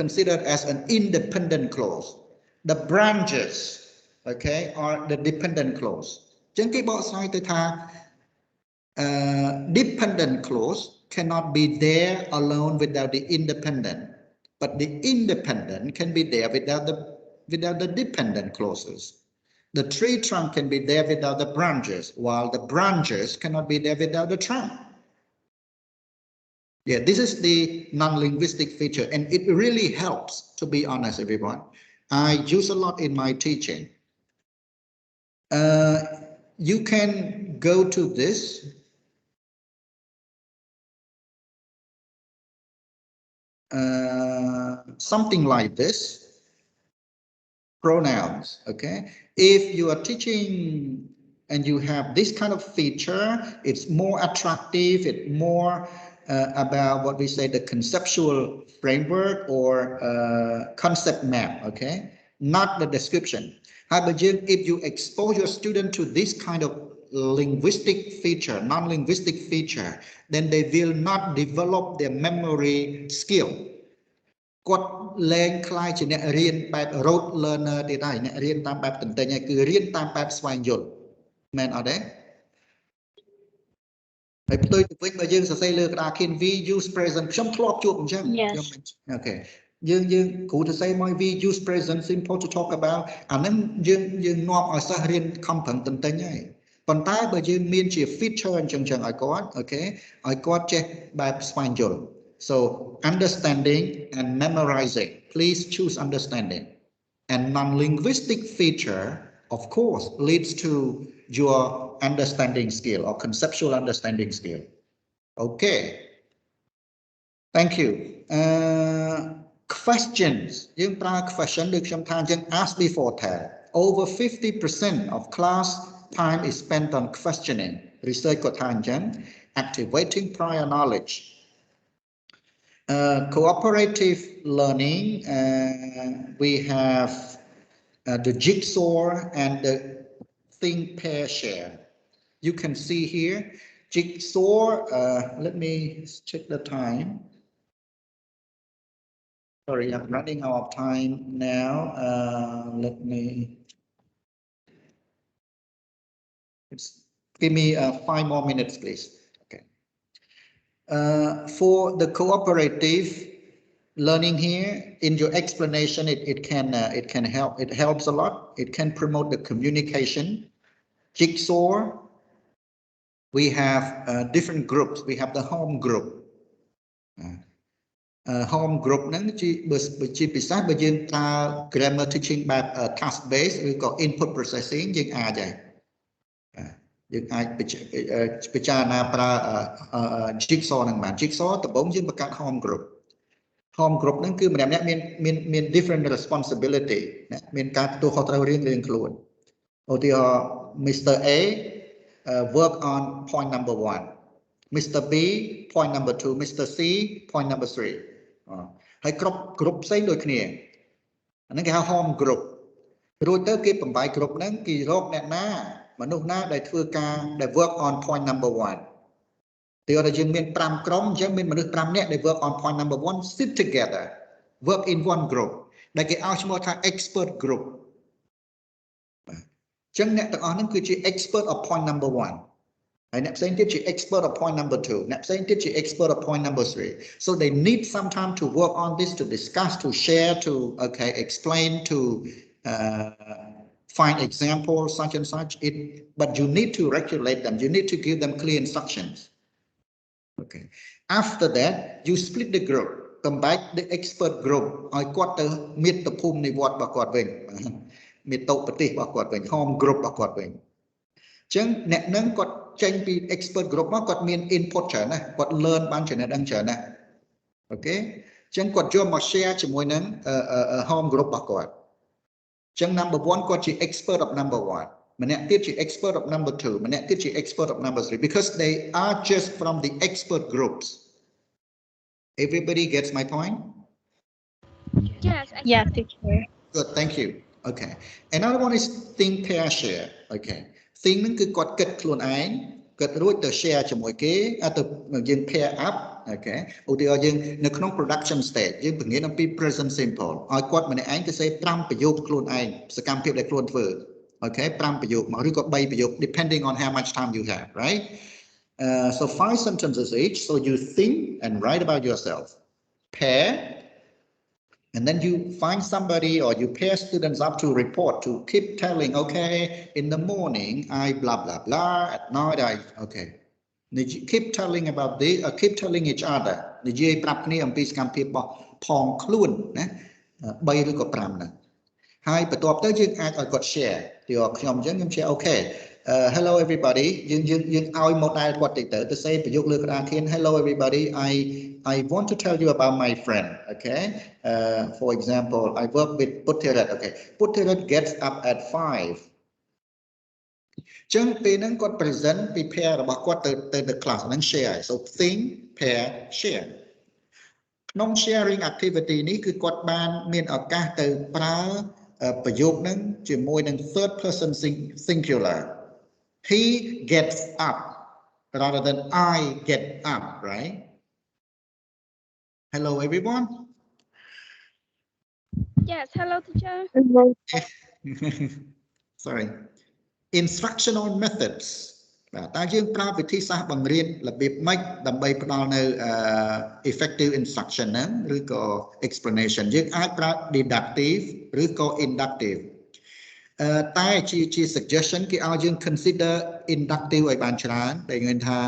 A: considered as an independent clause. The branches, okay, are the dependent clause. អញ្ចឹងគេបកស្រាយទៅថា dependent clause cannot be there alone without the independent, but the independent can be there without the dependent clauses. The tree trunk can be there without the branches, while the branches cannot be there without the trunk. Yeah, this is the non-linguistic feature, and it really helps, to be honest, everyone. I use a lot in my teaching. You can go to this. Something like this. Pronouns, okay? If you are teaching and you have this kind of feature, it's more attractive, it's more about what we say the conceptual framework or concept map, okay? Not the description. However, if you expose your student to this kind of linguistic feature, non-linguistic feature, then they will not develop their memory skill. គាត់លែងខ្លាយជាអ្នករៀនបែប rote learner ទៀតហើយអ្នករៀនតាមបែបទន្ទេញហើយគឺរៀនតាមបែបស្វែងយល់មែនអត់ទេហើយផ្ទុយទៅវិញបើយើងសរសេរលើក្តារ can we use present ខ្ញុំធ្លាប់ជួបអញ្ចឹងខ្ញុំអូខេយើងគ្រូសរសេរមក we use present simple to talk about អាហ្នឹងយើងនាំឲ្យសិស្សរៀនខំប្រឹងទន្ទេញហើយប៉ុន្តែបើយើងមានជា feature អញ្ចឹងឲ្យគាត់អូខេឲ្យគាត់ចេះបែបស្វែងយល់So understanding and memorizing, please choose understanding. And non-linguistic feature, of course, leads to your understanding skill or conceptual understanding skill. Okay. Thank you. Questions. You question ask before that. Over 50% of class time is spent on questioning, research activating prior knowledge. Cooperative learning, we have the jigsaw and the think, pair, share. You can see here, jigsaw, let me check the time. Sorry, I'm running out of time now. Let me, give me 5 more minutes, please. For the cooperative learning here, in your explanation, it can help. It helps a lot. It can promote the communication. Jigsaw. We have different groups. We have the home group. Home group ហ្នឹងជាភាសាបើយើងប្រើ grammar teaching បែប task based ឬក៏ input processing យើងអាចដែរយើងអាចពិចារណាប្រើ jigsaw ហ្នឹងបាន jigsaw ដំបូងយើងបង្កើត home group ហ្នឹងគឺម្នាក់មាន different responsibility មានការទទួលខុសត្រូវរៀងខ្លួនឧទាហរណ៍ Mr. A work on point number 1 Mr. B point number 2 Mr. C point number 3 ហើយគ្រប់ផ្សេងដូចគ្នាអាហ្នឹងគេហៅ home group រួចទៅគេបំបែកគ្រប់ហ្នឹងគេរកអ្នកណាមនុស្សណាដែលធ្វើការដែល work on point number 1 ទីឲ្យយើងមាន5ក្រុមអញ្ចឹងមានមនុស្ស5នាក់ដែល work on point number 1 sit together work in one group ដែលគេឲ្យឈ្មោះថា expert group អញ្ចឹងអ្នកទាំងអស់ហ្នឹងគឺជា expert of point number 1 ហើយអ្នកផ្សេងទៀតជា expert of point number 2 អ្នកផ្សេងទៀតជា expert of point number 3 so they need some time to work on this to discuss to share to explain to find examples such and such but you need to regulate them you need to give them clear instructions okay after that you split the group come back the expert group ឲ្យគាត់ទៅមាតុភូមិនិវត្តន៍របស់គាត់វិញមាតុប្រទេសរបស់គាត់វិញ home group របស់គាត់វិញអញ្ចឹងអ្នកនឹងគាត់ចេញពី expert group មកគាត់មាន input ច្រើនណាស់គាត់ learn បានចំណេះដឹងច្រើនណាស់អូខេអញ្ចឹងគាត់យកមក share ជាមួយនឹង home group របស់គាត់ចឹង number 1 គាត់ជា expert of number 1 ម្នាក់ទៀតជា expert of number 2 ម្នាក់ទៀតជា expert of number 3 because they are just from the expert groups. Everybody gets my point?
E: Yes, I
G: Yeah,
E: can.
G: teacher.
A: Good, thank you. Okay. Another one is think, pair, share. Okay. Think នឹងគឺគាត់គិតខ្លួនឯងគិតរួចទៅ share ជាមួយគេទៅយើង pair up. Okay. ឧទាហរណ៍យើងនៅក្នុង production stage យើងបង្រៀនអំពី present simple ឲ្យគាត់ម្នាក់ឯងទៅសេ5ប្រយោគខ្លួនឯងសកម្មភាពដែលខ្លួនធ្វើ Okay. 5ប្រយោគមកឬក៏3ប្រយោគ depending on how much time you have, right? So 5 sentences each. So you think and write about yourself. Pair. And then you find somebody or you pair students up to report, to keep telling, okay, in the morning, I blah, blah, blah. At night, I, okay. Keep telling about this, keep telling each other. និយាយប្រាប់គ្នាអំពីសកម្មភាពរបស់ផងខ្លួនណា3ឬក៏5ហ្នឹងហើយបន្ទាប់ទៅយើងអាចឲ្យគាត់ share ទីខ្ញុំអញ្ចឹងខ្ញុំ share okay hello everybody យើងឲ្យ model គាត់តិចទៅសេប្រយោគលើក្តារខៀន hello everybody I want to tell you about my friend, okay? For example, I work with Puttirat, okay? Puttirat gets up at 5. ចឹងពេលហ្នឹងគាត់ present ពី pair របស់គាត់ទៅ class ហ្នឹង share. So think, pair, share. ក្នុង sharing activity នេះគឺគាត់បានមានឱកាសទៅប្រើប្រយោគហ្នឹងជាមួយនឹង third person singular. He gets up rather than I get up, right? Hello, everyone.
E: Yes, hello, teacher.
A: Sorry. Instructional methods. តើយើងប្រើវិធីសាស្ត្របង្រៀនរបៀបម៉េចដើម្បីផ្ដល់នៅ effective instruction ហ្នឹងឬក៏ explanation យើងអាចប្រើ deductive ឬក៏ inductive តែជា suggestion គេឲ្យយើង consider inductive ឲ្យបានច្រើនដែលគេថា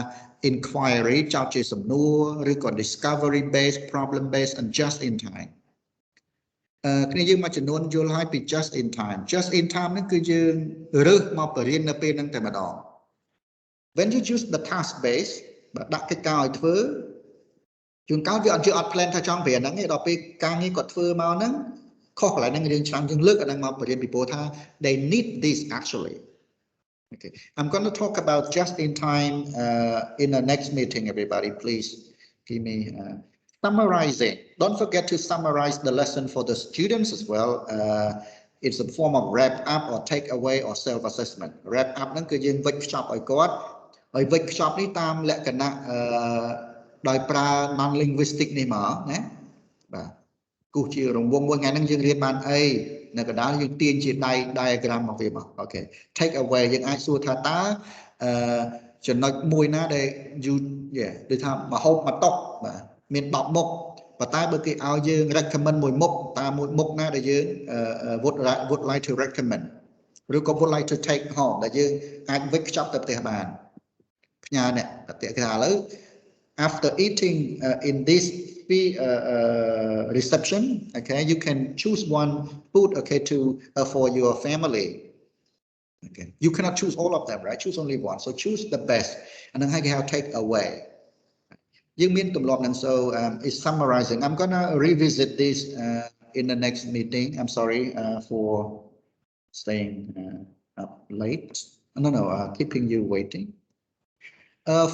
A: inquiry ចោទជាសំណួរឬក៏ discovery based problem based and just in time គ្នាយើងមួយចំនួនយល់ហើយពី just in time ហ្នឹងគឺយើងរើសមកបរៀននៅពេលហ្នឹងតែម្ដង when you use the task base បើដាក់កិច្ចការឲ្យធ្វើជួនកាលវាអត់ plan ថាចង់បរៀនហ្នឹងទេដល់ពេលការងារគាត់ធ្វើមកហ្នឹងខុសកន្លែងហ្នឹងរឿងច្រើនយើងលើកអាហ្នឹងមកបរៀនពីព្រោះថា they need this actually. Okay, I'm going to talk about just in time in the next meeting. Everybody, please give me summarizing. Don't forget to summarize the lesson for the students as well. It's a form of wrap up or take away or self-assessment. Wrap up ហ្នឹងគឺយើងវិចខ្ចប់ឲ្យគាត់ហើយវិចខ្ចប់នេះតាមលក្ខណៈដោយប្រើ non-linguistic នេះមកណាបាទគូសជារង្វង់មួយថ្ងៃហ្នឹងយើងរៀនបានអីនៅកណ្ដាលយើងទាញជា diagram មកវាមកអូខេ take away យើងអាចសួរថាតើចំណុចមួយណាដែលដូចថាមហូបមកតុបាទមាន10មុខប៉ុន្តែបើគេឲ្យយើង recommend មួយមុខតើមួយមុខណាដែលយើង would like to recommend ឬក៏ would like to take home ដែលយើងអាចវិចខ្ចប់ទៅផ្ទះបានផ្ញើអ្នកតែគេថាឥឡូវ after eating in this reception, okay, you can choose one food, okay, to for your family. Okay, you cannot choose all of them, right? Choose only one. So choose the best, and then I have take away. You mean to love and so it's summarizing. I'm gonna revisit this in the next meeting. I'm sorry for staying up late. No, keeping you waiting.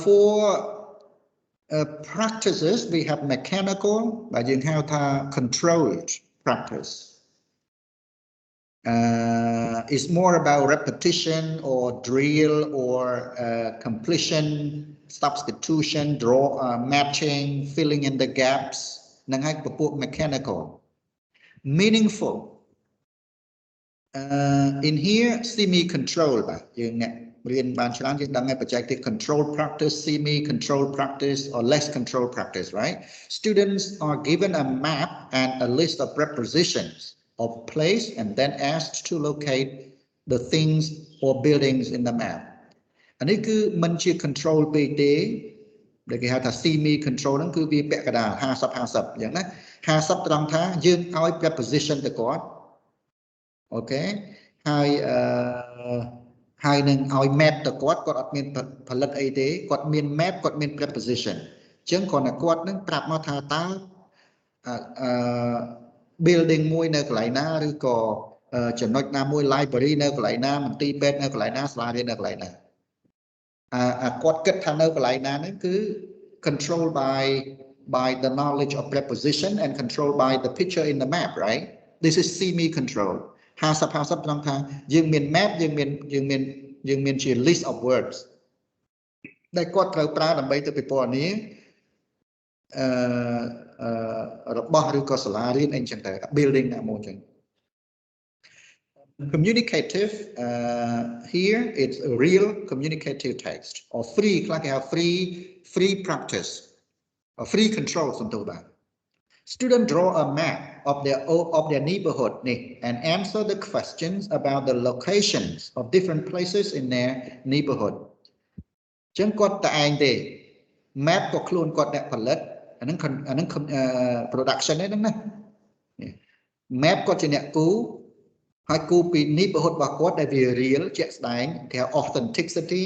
A: For practices, we have mechanical, but you have controlled practice. It's more about repetition or drill or completion, substitution, matching, filling in the gaps. Mechanical. Meaningful. In here, semi-control. Projective control practice, semi-control practice, or less control practice, right? Students are given a map and a list of prepositions of place and then asked to locate the things or buildings in the map. And this is control PT. They have a semi-control ហ្នឹងគឺវាពាក់កណ្ដាល 50 អញ្ចឹងណា 50 ត្រង់ថាយើងឲ្យ preposition ទៅគាត់ Okay ហើយនឹងឲ្យ map ទៅគាត់អត់មានផលិតអីទេគាត់មាន map គាត់មាន preposition អញ្ចឹងគ្រាន់តែគាត់នឹងប្រាប់មកថាតើ building មួយនៅកន្លែងណាឬក៏ចំណុចណាមួយ library នៅកន្លែងណាមន្ទីរពេទ្យនៅកន្លែងណាសាលារៀននៅកន្លែងណាគាត់គិតថានៅកន្លែងណាហ្នឹងគឺ control by by the knowledge of preposition and controlled by the picture in the map, right? This is semi-controlled. 50 trongថាយើងមាន map យើងមានជា list of words ដែលគាត់ត្រូវប្រើដើម្បីទៅពិពណ៌នារបស់ឬក៏សាលារៀនអីចឹងទៅ building ណាមួយចឹង Communicative here it's a real communicative text or free ខ្លះគេហៅ free practice or free control សំទោសបាទ Students draw a map of their neighborhood and answer the questions about the locations of different places in their neighborhood ចឹងគាត់តែឯងទេ map ក៏ខ្លួនគាត់អ្នកផលិតអាហ្នឹង production ហ្នឹងណា map គាត់ជាអ្នកគូហើយគូពី neighborhood របស់គាត់ដែលវា real ជាក់ស្ដែងគេហៅ authenticity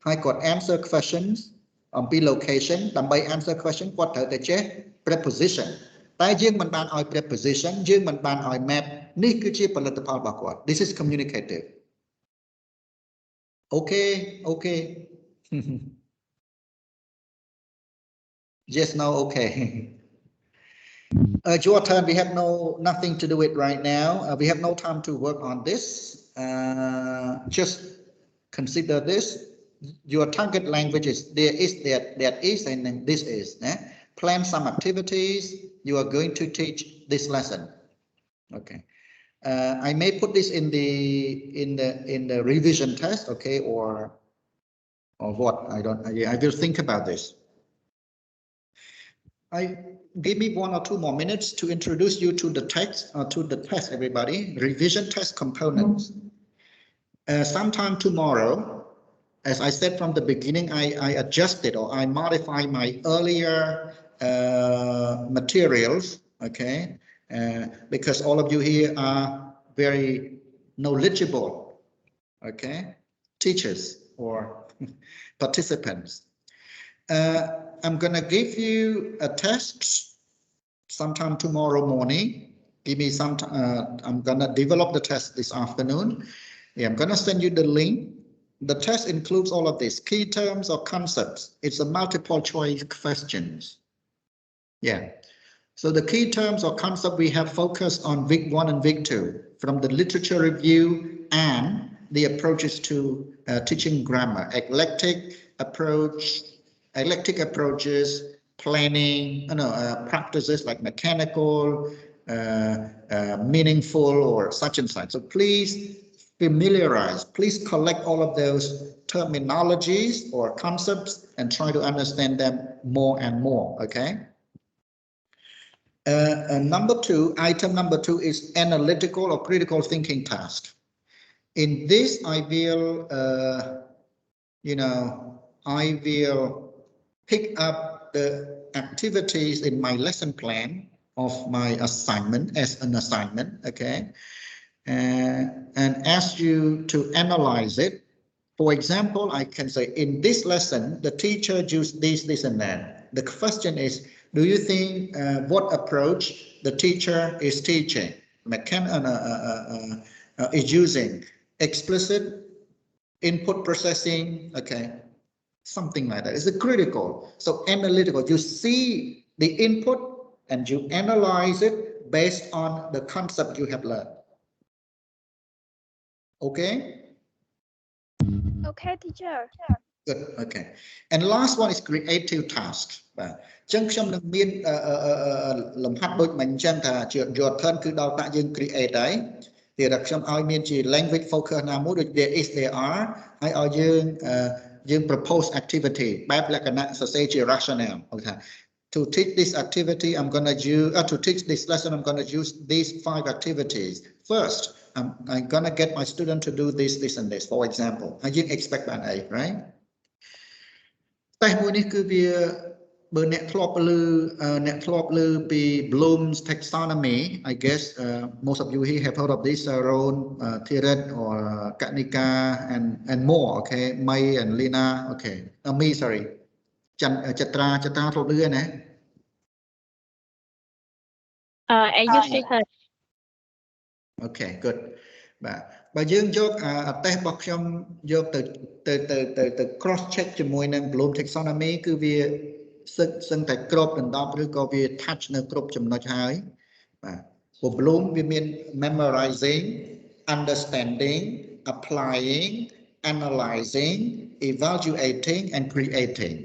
A: ហើយគាត់ answer questions អំពី location ដើម្បី answer question គាត់ត្រូវតែចេះ preposition តែយើងមិនបានឲ្យ preposition យើងមិនបានឲ្យ map នេះគឺជាផលិតផលរបស់គាត់ this is communicative okay yes no okay your turn we have nothing to do it right now we have no time to work on this just consider this your target language is there is that is and then this is plan some activities you are going to teach this lesson okay I may put this in the revision test okay or what I will think about this give me 1 or 2 more minutes to introduce you to the text or to the test everybody revision test components sometime tomorrow as I said from the beginning I adjusted or I modified my earlier materials okay because all of you here are very knowledgeable okay teachers or participants I'm gonna give you a test sometime tomorrow morning give me some I'm gonna develop the test this afternoon I'm gonna send you the link the test includes all of this key terms or concepts it's a multiple choice questions so the key terms or concept we have focused on week 1 and week 2 from the literature review and the approaches to teaching grammar eclectic approaches planning practices like mechanical meaningful or such and such so please familiarize please collect all of those terminologies or concepts and try to understand them more and more okay item number 2 is analytical or critical thinking task. In this, I will, I will pick up the activities in my lesson plan of my assignment as an assignment, okay, and ask you to analyze it. For example, I can say in this lesson, the teacher used this, and that. The question is, do you think what approach the teacher is teaching? Is using explicit input processing, okay, something like that. It's a critical. So analytical, you see the input and you analyze it based on the concept you have learned. Okay?
E: Okay, teacher.
A: Good, okay. And last one is creative task.ចឹងខ្ញុំនឹងមានលំហាត់ដូចមិញចឹងថាជា your turn គឺដល់តាក់យើង create ហើយទៀតតែខ្ញុំឲ្យមានជា language focus ណាមួយដូច there is there are ហើយឲ្យយើង propose activity បែបលក្ខណៈសរសេរជា rationale គាត់ថា to teach this activity I'm going to use to teach this lesson I'm going to use these 5 activities first I'm going to get my student to do this and this for example ហើយយើង expect បានអី right តែមួយនេះគឺវាបើអ្នកធ្លាប់ឮពី Bloom's taxonomy I guess most of you here have heard of this Ron Tiret or Kanika and more okay May and Lina okay me sorry Chatra ធ្លាប់ឮណា
E: I used to heard
A: okay good បាទបើយើងយកតេស្តរបស់ខ្ញុំយកទៅ cross check ជាមួយនឹង Bloom taxonomy គឺវា សឹងតែគ្របដណ្ដប់ឬក៏វា touch នៅគ្រប់ចំណុចហើយបាទ Bloom វាមាន memorizing understanding applying analyzing evaluating and creating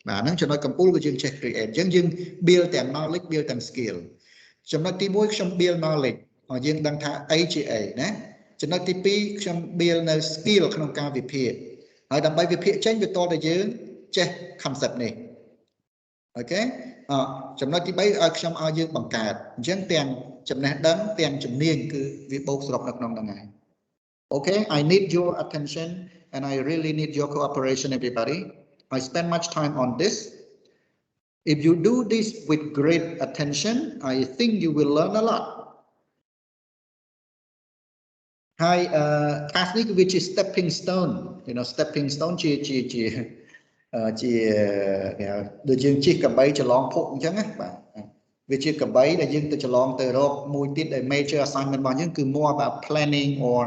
A: បាទហ្នឹងចំណុចកំពូលគឺយើងចេះ create អញ្ចឹងយើង build ទាំង knowledge build ទាំង skill ចំណុចទី1ខ្ញុំ build knowledge ឲ្យយើងដឹងថាអីជាអីណាចំណុចទី2ខ្ញុំ build នៅ skill ក្នុងការវិភាគហើយដើម្បីវិភាគចេញវាតតែយើងចេះ concept នេះអូខេចំណុចទី3ឲ្យខ្ញុំឲ្យយើងបង្កើតអញ្ចឹងទាំងចំណេះដឹងទាំងជំនាញគឺវាបូកសរុបនៅក្នុងហ្នឹងហើយ Okay, I need your attention and I really need your cooperation, everybody. I spend much time on this. If you do this with great attention, I think you will learn a lot. Hi, taskនេះ which is stepping stone, you know, stepping stone ជាដូចយើងជិះកបីចលងភក់អញ្ចឹងណាបាទវាជាកបីដែលយើងទៅចលងទៅរកមួយទៀតដែល major assignment របស់យើងគឺ more about planning or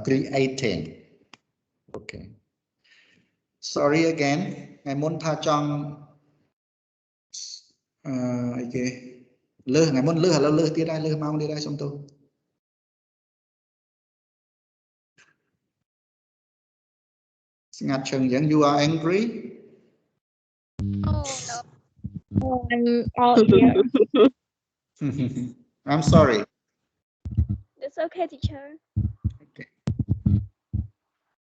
A: creating. Okay. Sorry again. ថ្ងៃមុនថាចង់អីគេលើសថ្ងៃមុនលើសឥឡូវលើសទៀតហើយលើសម៉ោងទៀតហើយសុំទោសស្ងាត់ឈឹងអញ្ចឹង You are angry?
B: Oh no.
E: Oh, I'm all here.
A: I'm sorry.
E: It's okay, teacher.